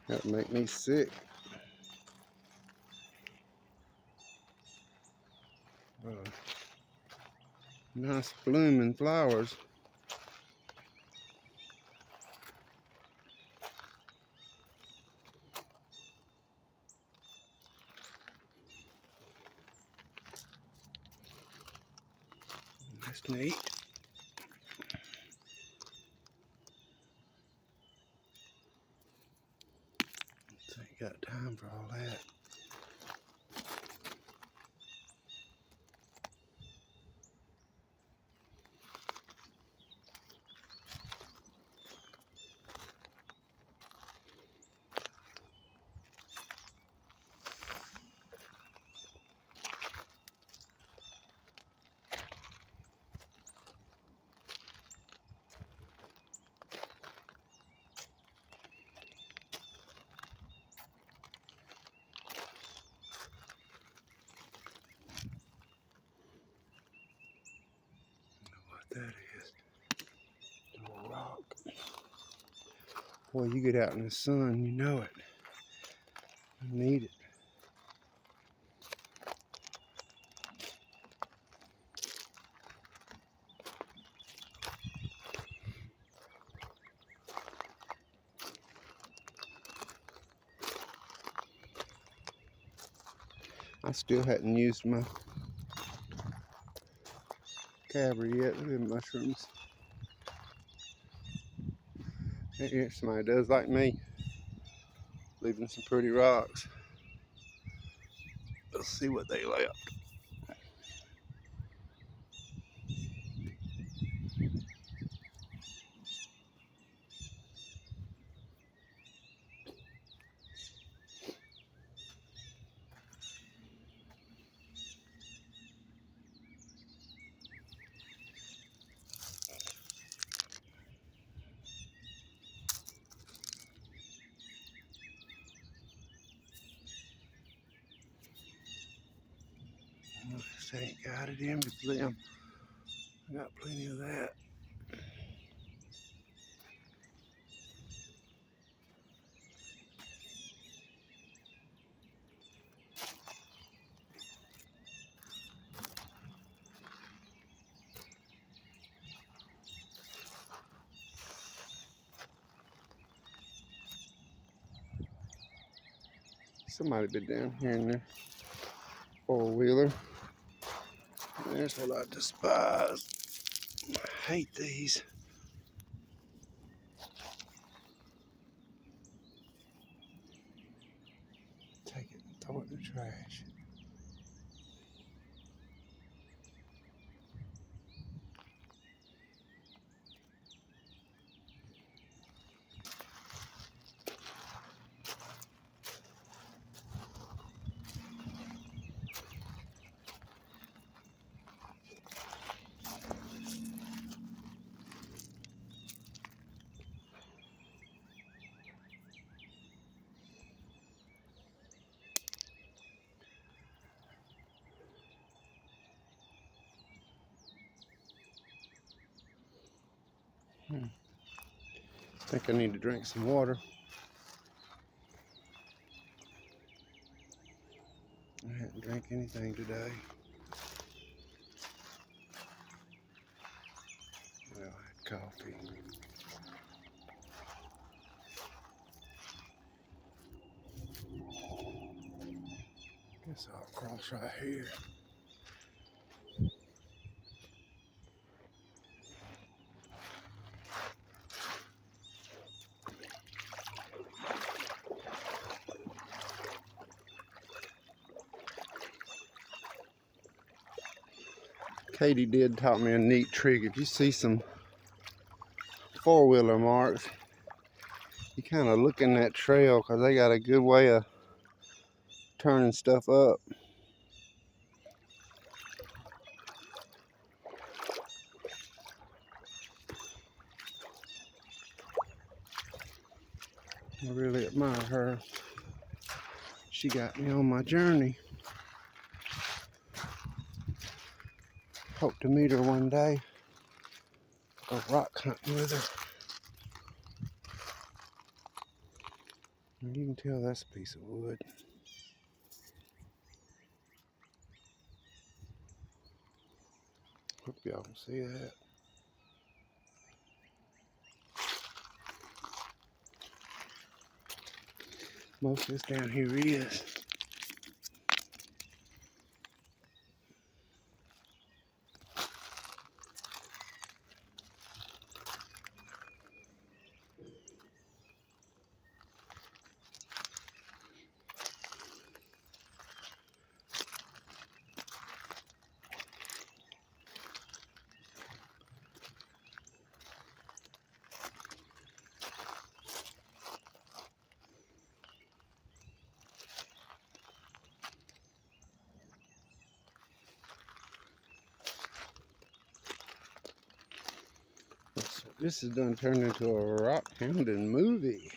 S1: That would make me sick. Nice blooming flowers. That's neat. Ain't got time for all that. That is a rock. Boy, you get out in the sun, you know it. I need it. I still hadn't used my caber yet. Look at the mushrooms. Here, somebody does like me, leaving some pretty rocks. Let's see what they left. This ain't got it in with them. I got plenty of that. Somebody been down here in their four-wheeler. There's what I despise. I hate these. Take it and throw it in the trash. I think I need to drink some water. I hadn't drank anything today. Well, I had coffee. Guess I'll cross right here. Katie did taught me a neat trick. If you see some four-wheeler marks, you kind of look in that trail because they got a good way of turning stuff up. I really admire her. She got me on my journey. Hope to meet her one day. Go rock hunting with her. And you can tell that's a piece of wood. Hope y'all can see that. Most of this down here is. This is done turned into a rock hounding movie.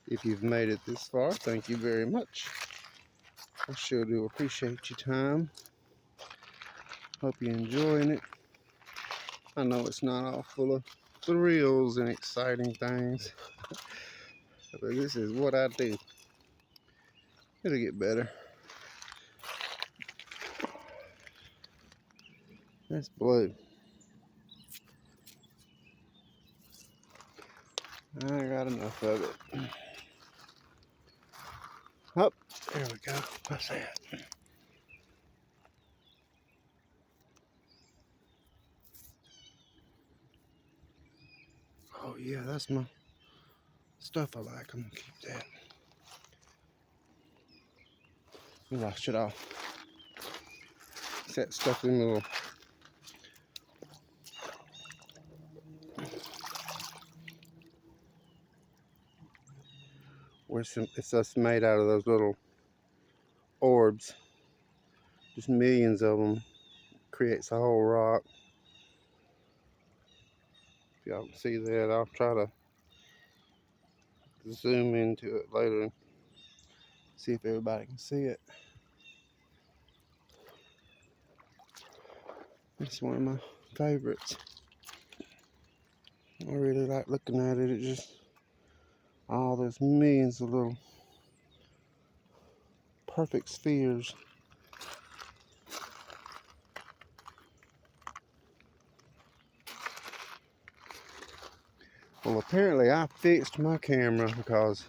S1: If you've made it this far, thank you very much. I sure do appreciate your time. Hope you're enjoying it. I know it's not all full of thrills and exciting things, but this is what I do. It'll get better. That's blue. I got enough of it. Oh, there we go. What's that? Oh yeah, that's my stuff I like. I'm gonna keep that. Wash it off. Set stuff in little it's just made out of those little orbs. Just millions of them. Creates a whole rock. If y'all can see that, I'll try to zoom into it later and see if everybody can see it. It's one of my favorites. I really like looking at it. It just all those millions of little perfect spheres. Well, apparently I fixed my camera because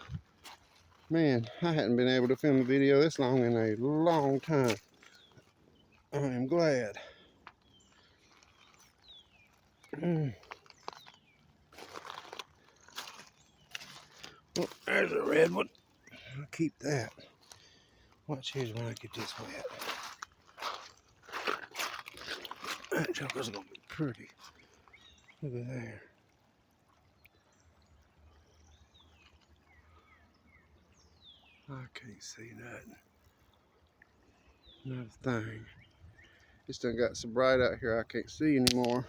S1: Man, I hadn't been able to film a video this long in a long time. I am glad. Oh, there's a red one. I'll keep that. Watch here when I get this wet. That joker's gonna be pretty. Look at there. I can't see nothing. Not a thing. It's done got so bright out here I can't see anymore.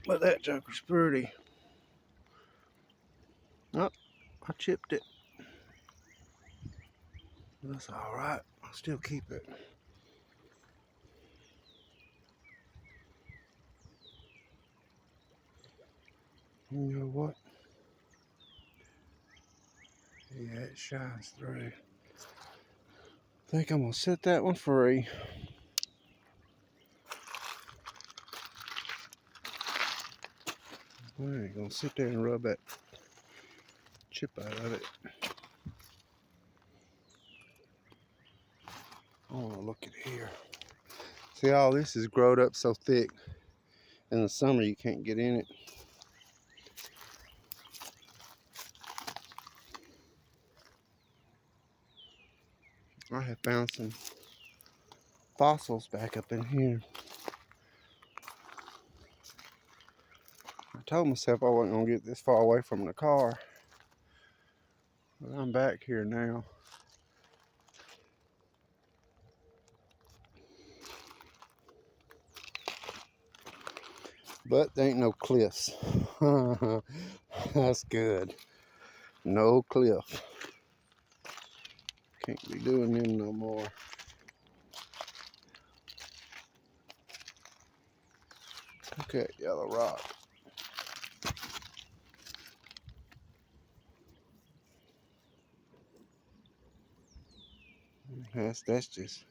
S1: But that joker's pretty. Oh, I chipped it. That's alright. I'll still keep it. You know what? Yeah, it shines through. I think I'm gonna set that one free. I ain't gonna sit there and rub that chip out of it. I wanna look at here. See, all this is growed up so thick. In the summer, you can't get in it. I have found some fossils back up in here. I told myself I wasn't gonna get this far away from the car, but I'm back here now. But there ain't no cliffs. That's good. No cliff. Can't be doing them no more. Look at yellow rock. That's just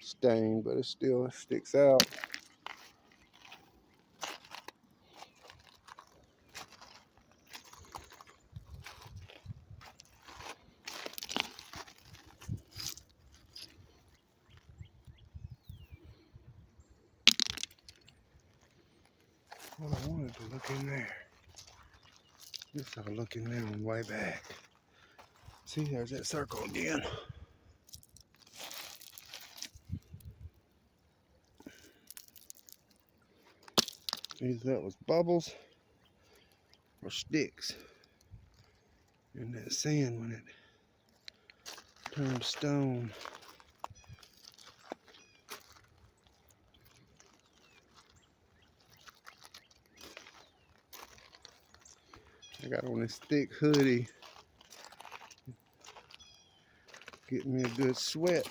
S1: stained, but it still sticks out. Well, I wanted to look in there. Just have a look in there on the way back. See, there's that circle again. Either that was bubbles or sticks in that sand when it turned stone. I got on this thick hoodie, getting me a good sweat.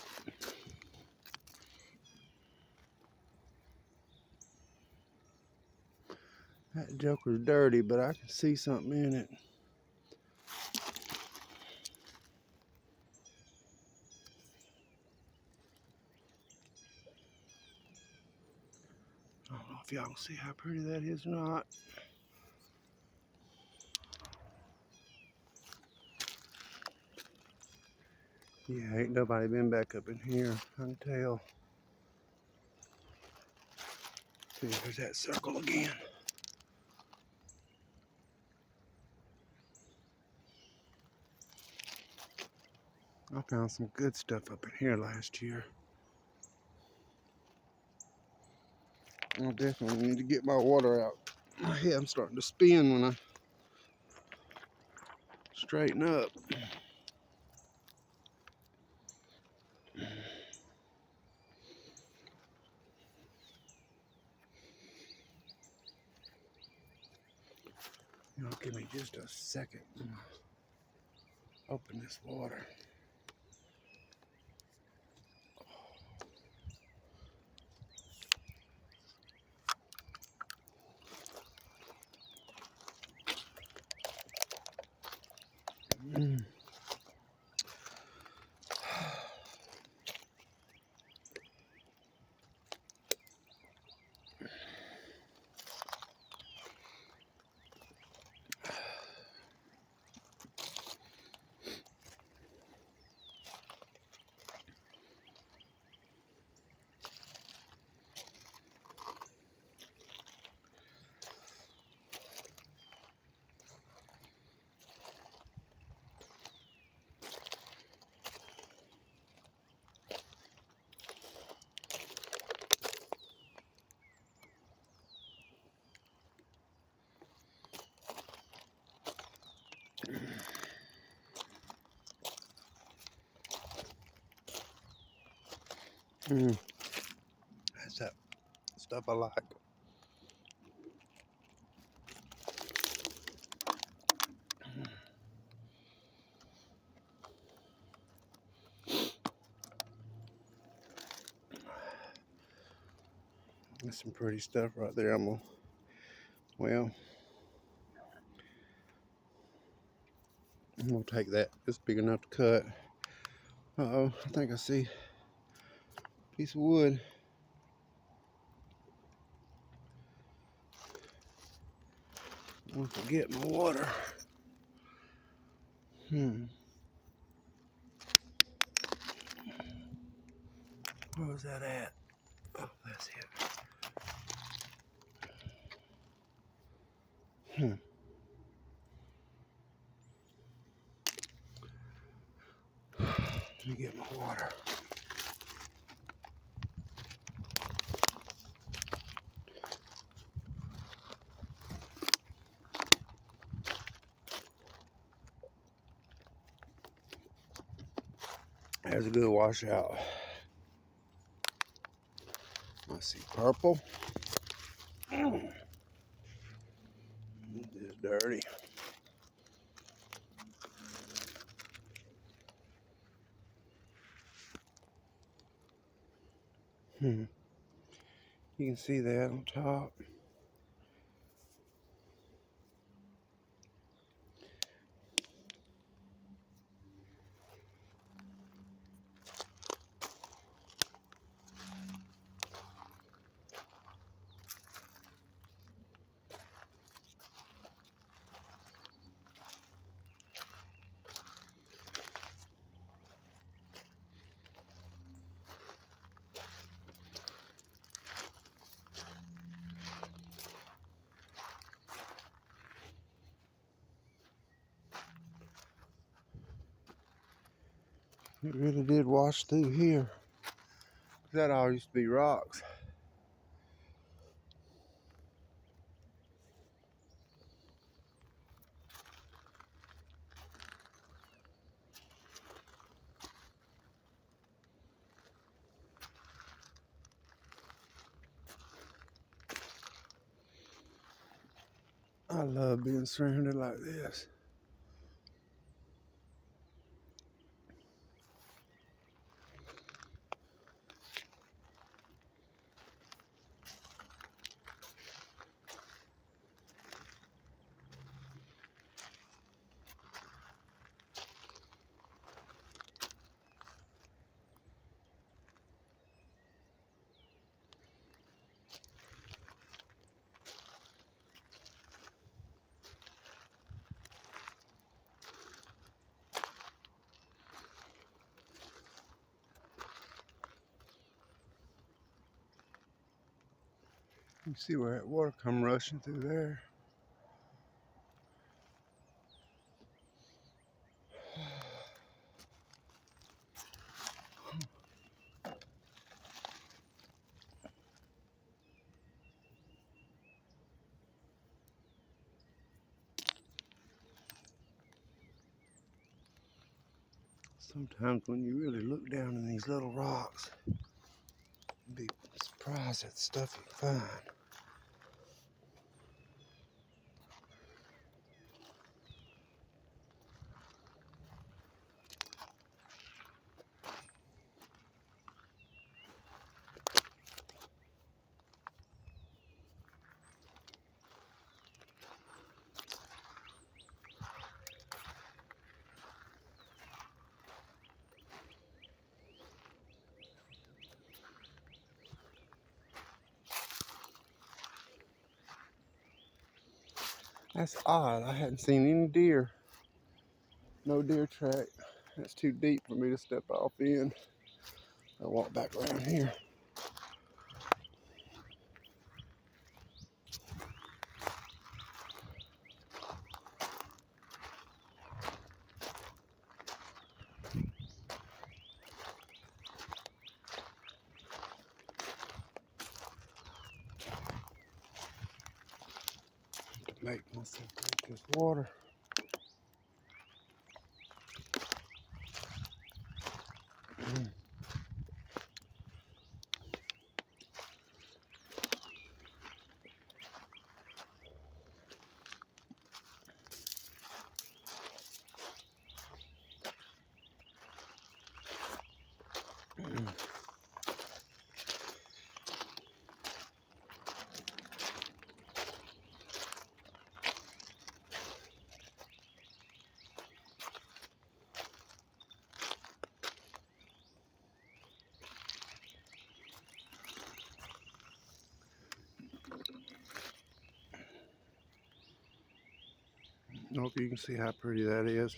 S1: That joker's dirty, but I can see something in it. I don't know if y'all can see how pretty that is or not. Yeah, ain't nobody been back up in here, I can tell. See, there's that circle again. I found some good stuff up in here last year. I definitely need to get my water out. My head's starting to spin when I straighten up. You know, give me just a second. Open this water. That's that stuff I like. That's some pretty stuff right there. Well, I'm gonna take that. It's big enough to cut. Uh-oh, I think I see a piece of wood. I won't forget my water. Where was that at? Oh, that's it. Let me get my water. There's a good washout. I see purple. It's dirty. You can see that on top. It really did wash through here. That all used to be rocks. I love being surrounded like this. You see where that water come rushing through there. Sometimes when you really look down in these little rocks, you'd be surprised at the stuff you find. That's odd. I hadn't seen any deer. No deer track. That's too deep for me to step off in. I'll walk back around here. To make myself drink this water. know if you can see how pretty that is.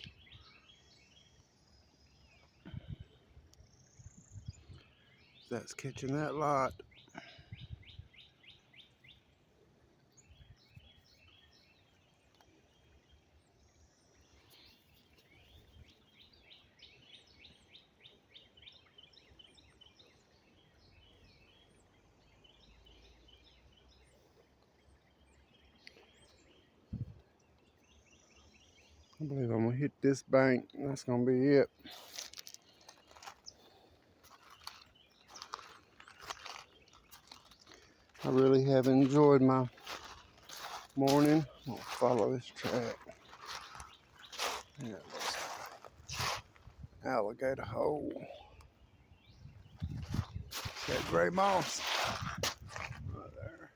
S1: That's catching that light. I believe I'm gonna hit this bank. That's gonna be it. I really have enjoyed my morning. I'm gonna follow this track. Yeah, alligator hole. That gray moss right there.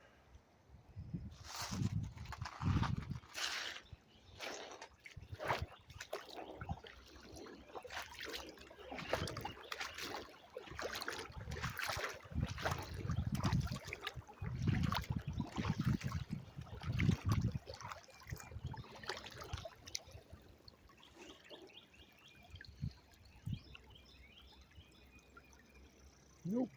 S1: Nope.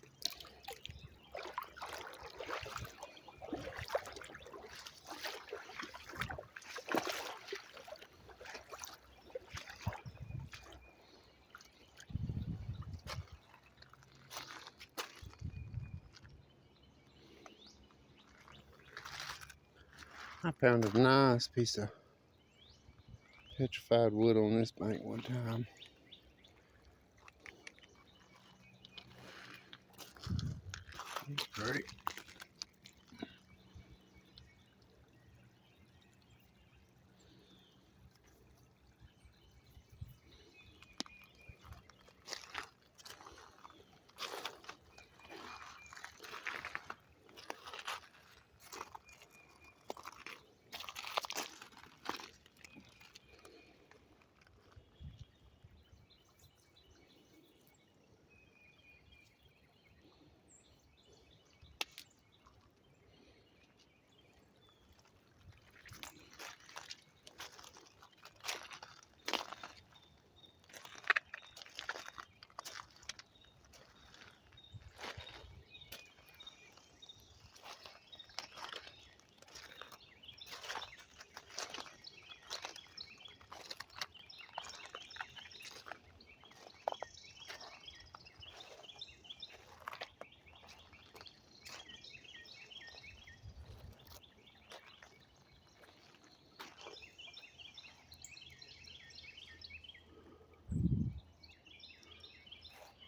S1: I found a nice piece of petrified wood on this bank one time. It's great.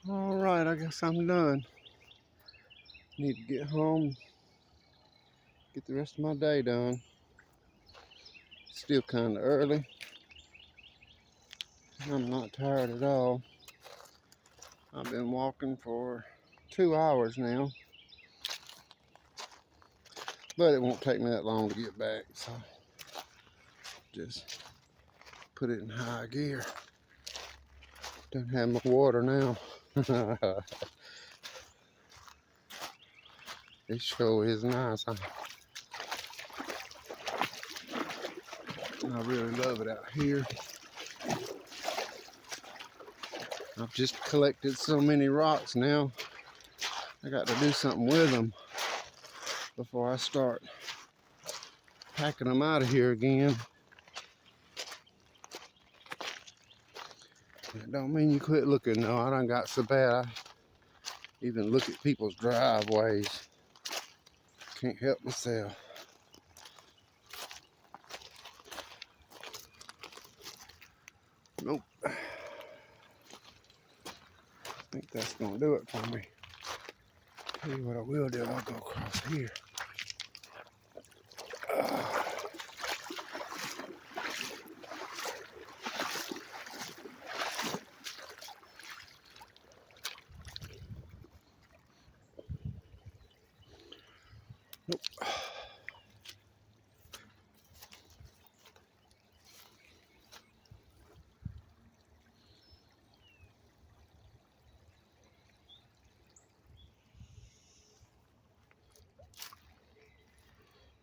S1: All right, I guess I'm done. Need to get home, get the rest of my day done. Still kind of early. I'm not tired at all. I've been walking for 2 hours now, but it won't take me that long to get back, so just put it in high gear. Don't have my water now. It sure is nice. I really love it out here. I've just collected so many rocks now. I got to do something with them before I start packing them out of here again. That don't mean you quit looking. No, I done got so bad I even look at people's driveways. Can't help myself. Nope. I think that's gonna do it for me. Tell you what I will do, I'll go across here. Nope.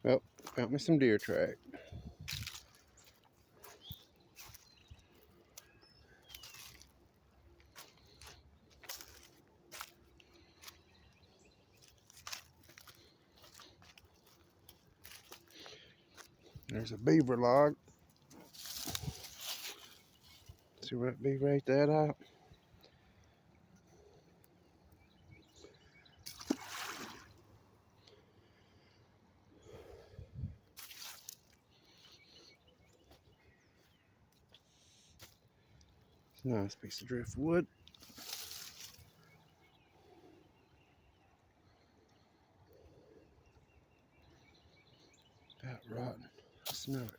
S1: Well, found me some deer track. There's a beaver log. See where that beaver ate that out? It's a nice piece of driftwood. About rotten. I smell it.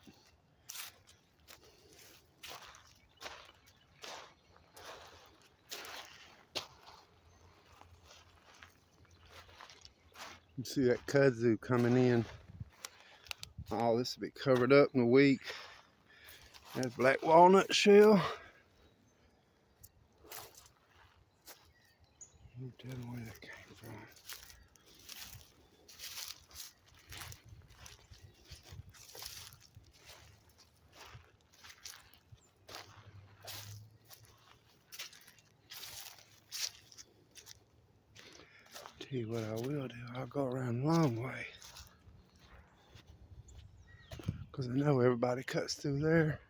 S1: You see that kudzu coming in. Oh, this will be covered up in a week. That's black walnut shell. You tell me where that came from. Tell you what I will do, I'll go around the long way. Because I know everybody cuts through there.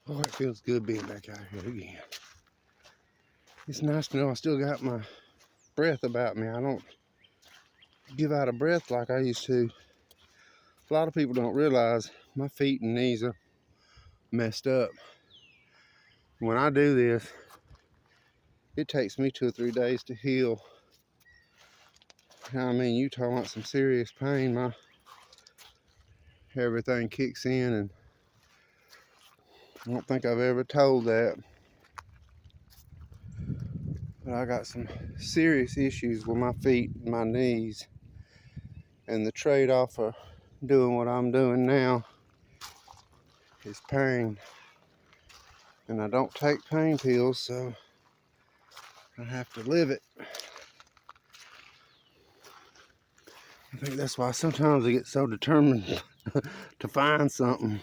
S1: Oh, it feels good being back out here again. It's nice to know I still got my breath about me. I don't give out a breath like I used to. A lot of people don't realize my feet and knees are messed up. When I do this, it takes me 2 or 3 days to heal. I mean, you talking about some serious pain, everything kicks in, and I don't think I've ever told that. But I got some serious issues with my feet and my knees. And the trade-off of doing what I'm doing now is pain. And I don't take pain pills, so I have to live it. I think that's why sometimes I get so determined to find something,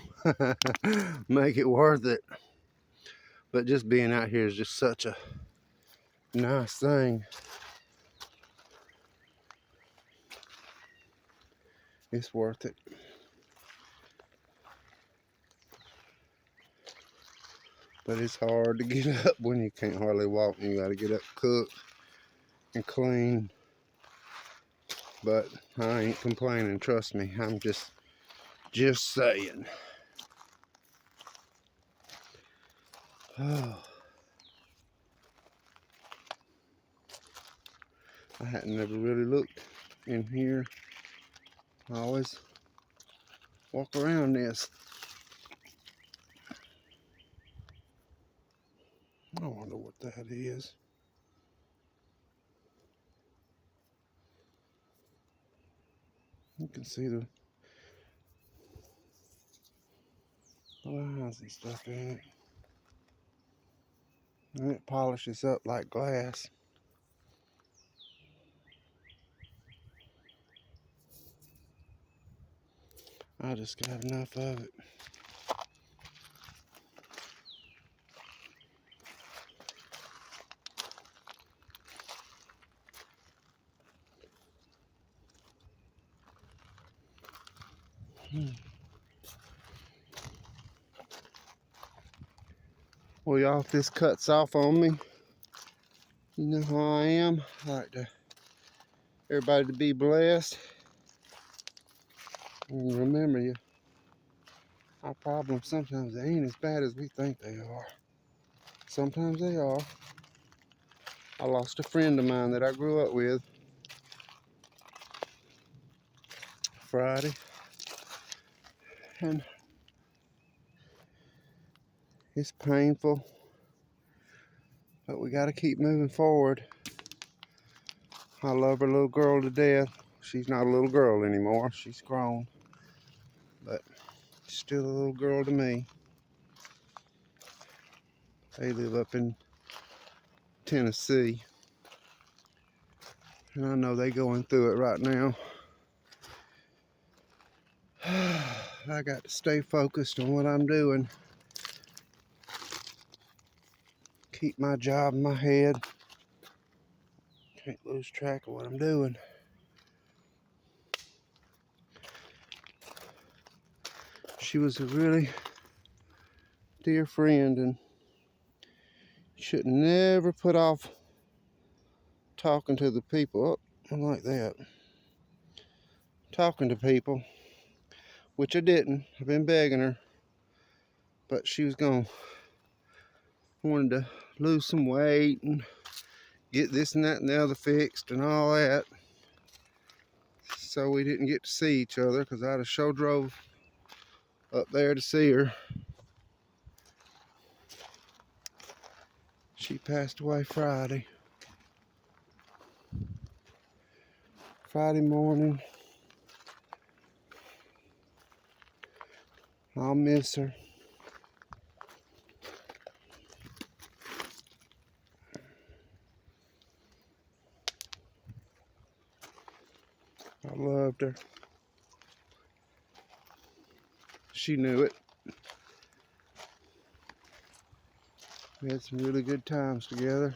S1: make it worth it. But just being out here is just such a nice thing. It's worth it. But it's hard to get up when you can't hardly walk and you gotta get up, cook, and clean. But I ain't complaining, trust me. I'm just saying. Oh. I hadn't never really looked in here. I always walk around this. I wonder what that is. You can see the lines and stuff in it. And it polishes up like glass. I just got enough of it. Well, y'all, if this cuts off on me, you know how I am. I like everybody to be blessed. And remember, our problems sometimes they ain't as bad as we think they are. Sometimes they are. I lost a friend of mine that I grew up with Friday. And it's painful, but we got to keep moving forward. I love her little girl to death. She's not a little girl anymore. She's grown. But Still a little girl to me. They live up in Tennessee. And I know they going through it right now. I got to stay focused on what I'm doing. Keep my job in my head. Can't lose track of what I'm doing. She was a really dear friend, and should never put off talking to the people. Oh, I like that. Talking to people, which I didn't. I've been begging her, but she was wanted to lose some weight and get this and that and the other fixed and all that. So we didn't get to see each other, because I'd have sure drove up there to see her. She passed away Friday morning. I'll miss her. I loved her. She knew it. We had some really good times together.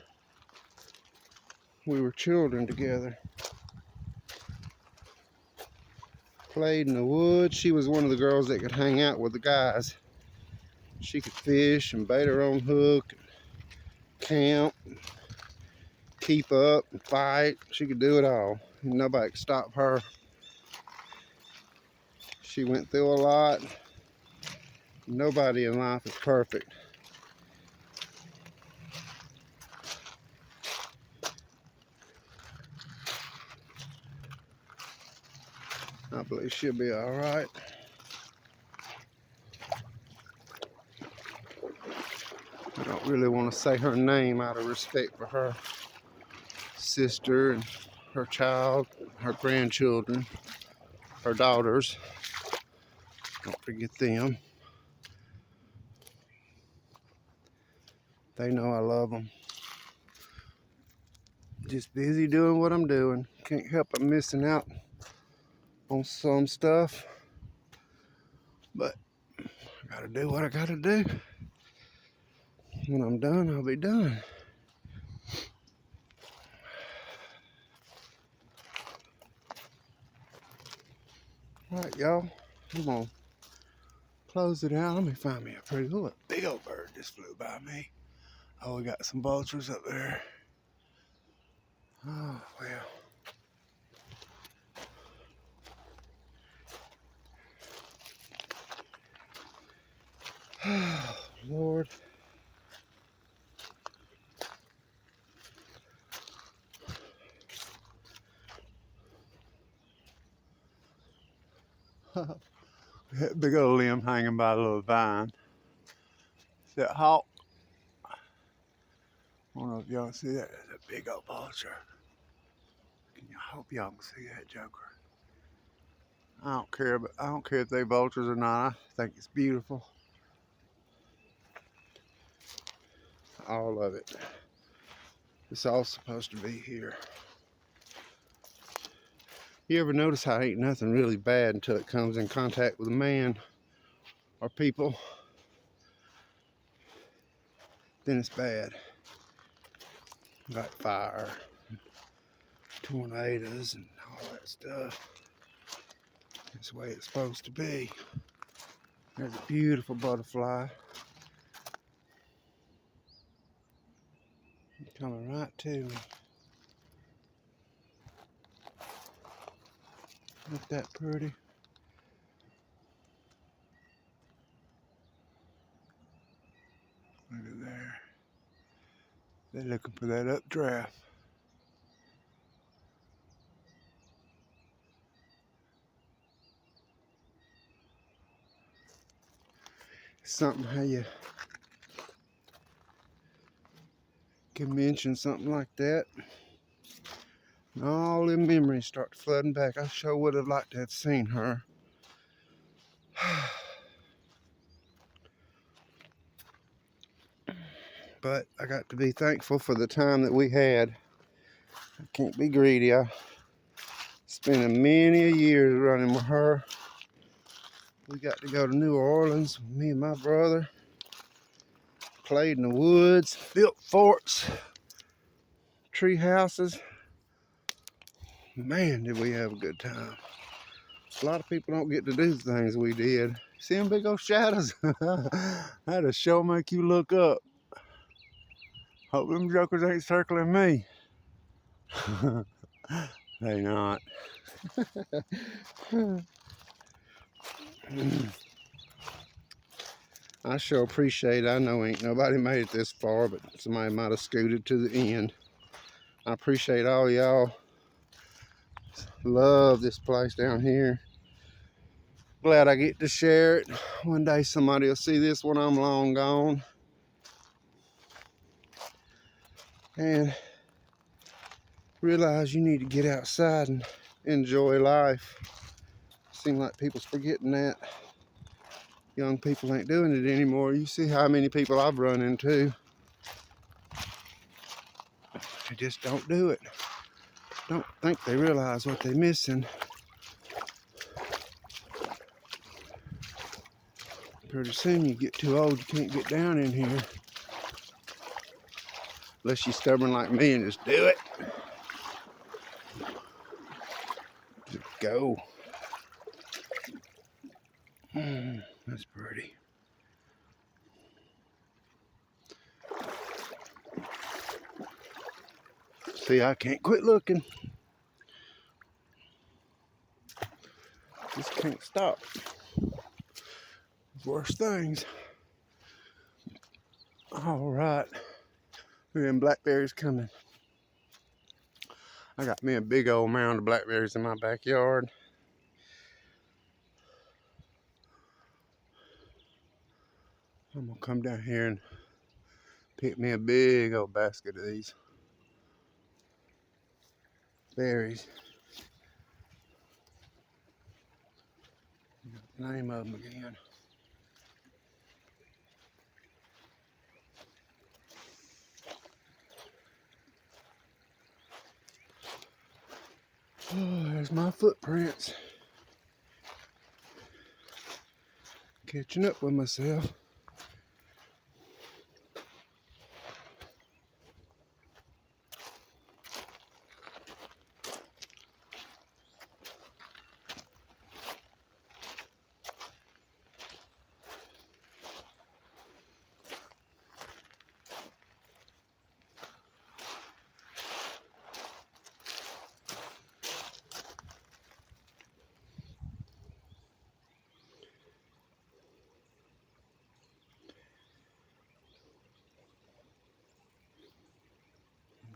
S1: We were children together. Played in the woods. She was one of the girls that could hang out with the guys. She could fish and bait her own hook, and camp, and keep up and fight. She could do it all. Nobody could stop her. She went through a lot. Nobody in life is perfect. I believe she'll be all right. I don't really want to say her name out of respect for her sister and her child, her grandchildren, her daughters. Don't forget them. They know I love them. Just busy doing what I'm doing. Can't help but missing out on some stuff. But I gotta do what I gotta do. When I'm done, I'll be done. All right, y'all. I'm gonna close it out. Let me find me a pretty little big old bird just flew by me. Oh, we got some vultures up there. Oh, well. Oh, Lord. That big old limb hanging by a little vine. That hawk. I don't know if y'all see that. That's a big old vulture. I hope y'all can see that joker. I don't care, but I don't care if they vultures or not. I think it's beautiful. All of it. It's all supposed to be here. You ever notice how ain't nothing really bad until it comes in contact with a man or people? Then it's bad. Like fire, tornadoes, and all that stuff. That's the way it's supposed to be. There's a beautiful butterfly. Coming right to me. Look that pretty. Look at there. They're looking for that updraft. It's something how you can mention something like that. And all the memories start flooding back. I sure would have liked to have seen her. But I got to be thankful for the time that we had. I can't be greedy. I spent many years running with her. We got to go to New Orleans, me and my brother. Played in the woods, built forts, tree houses. Man, did we have a good time. A lot of people don't get to do the things we did. See them big old shadows? That'll sure make you look up. Hope them jokers ain't circling me. They not. I sure appreciate it. I know ain't nobody made it this far, but somebody might have scooted to the end. I appreciate all y'all. Love this place down here. Glad I get to share it. One day somebody will see this when I'm long gone. And realize you need to get outside and enjoy life. Seems like people's forgetting that. Young people ain't doing it anymore. You see how many people I've run into. They just don't do it. Don't think they realize what they're missing. Pretty soon you get too old, you can't get down in here. Unless you're stubborn like me and just do it. Just go. That's pretty. See, I can't quit looking. Just can't stop. Worse things. All right. Look at them blackberries coming. I got me a big old mound of blackberries in my backyard. I'm gonna come down here and pick me a big old basket of these berries. Name of them again. Oh, there's my footprints. Catching up with myself.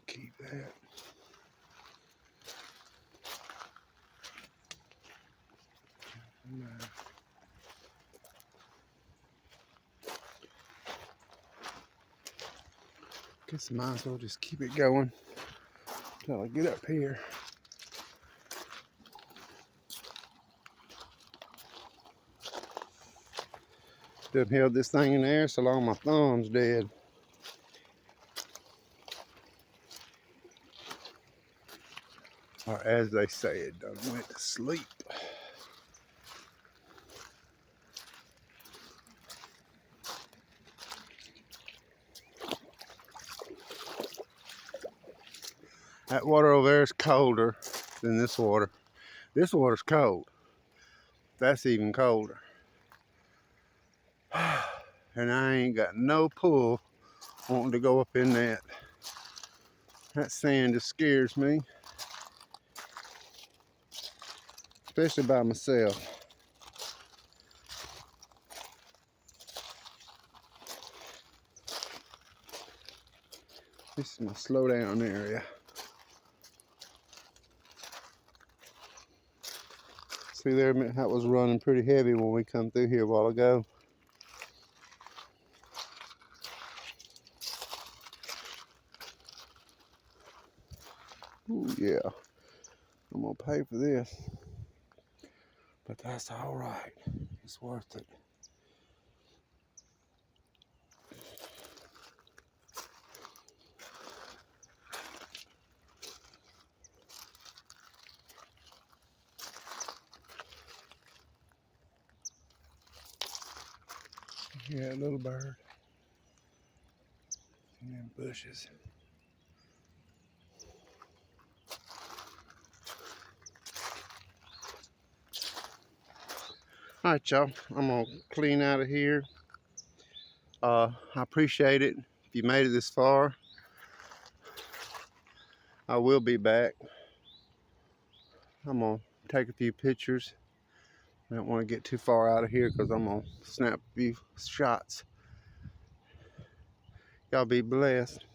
S1: Keep that. Guess I might as well just keep it going until I get up here. Done held this thing in the air so long my thumb's dead. Or as they say, it done went to sleep. That water over there is colder than this water. This water's cold. That's even colder. And I ain't got no pull wanting to go up in that. That sand just scares me. Especially by myself. This is my slow down area. See there, that was running pretty heavy when we come through here a while ago. Ooh, yeah. I'm gonna pay for this. But that's all right. It's worth it. Yeah, little bird. And them bushes. All right, y'all. I'm gonna clean out of here. I appreciate it. If you made it this far, I will be back. I'm gonna take a few pictures. I don't want to get too far out of here because I'm gonna snap a few shots. Y'all be blessed.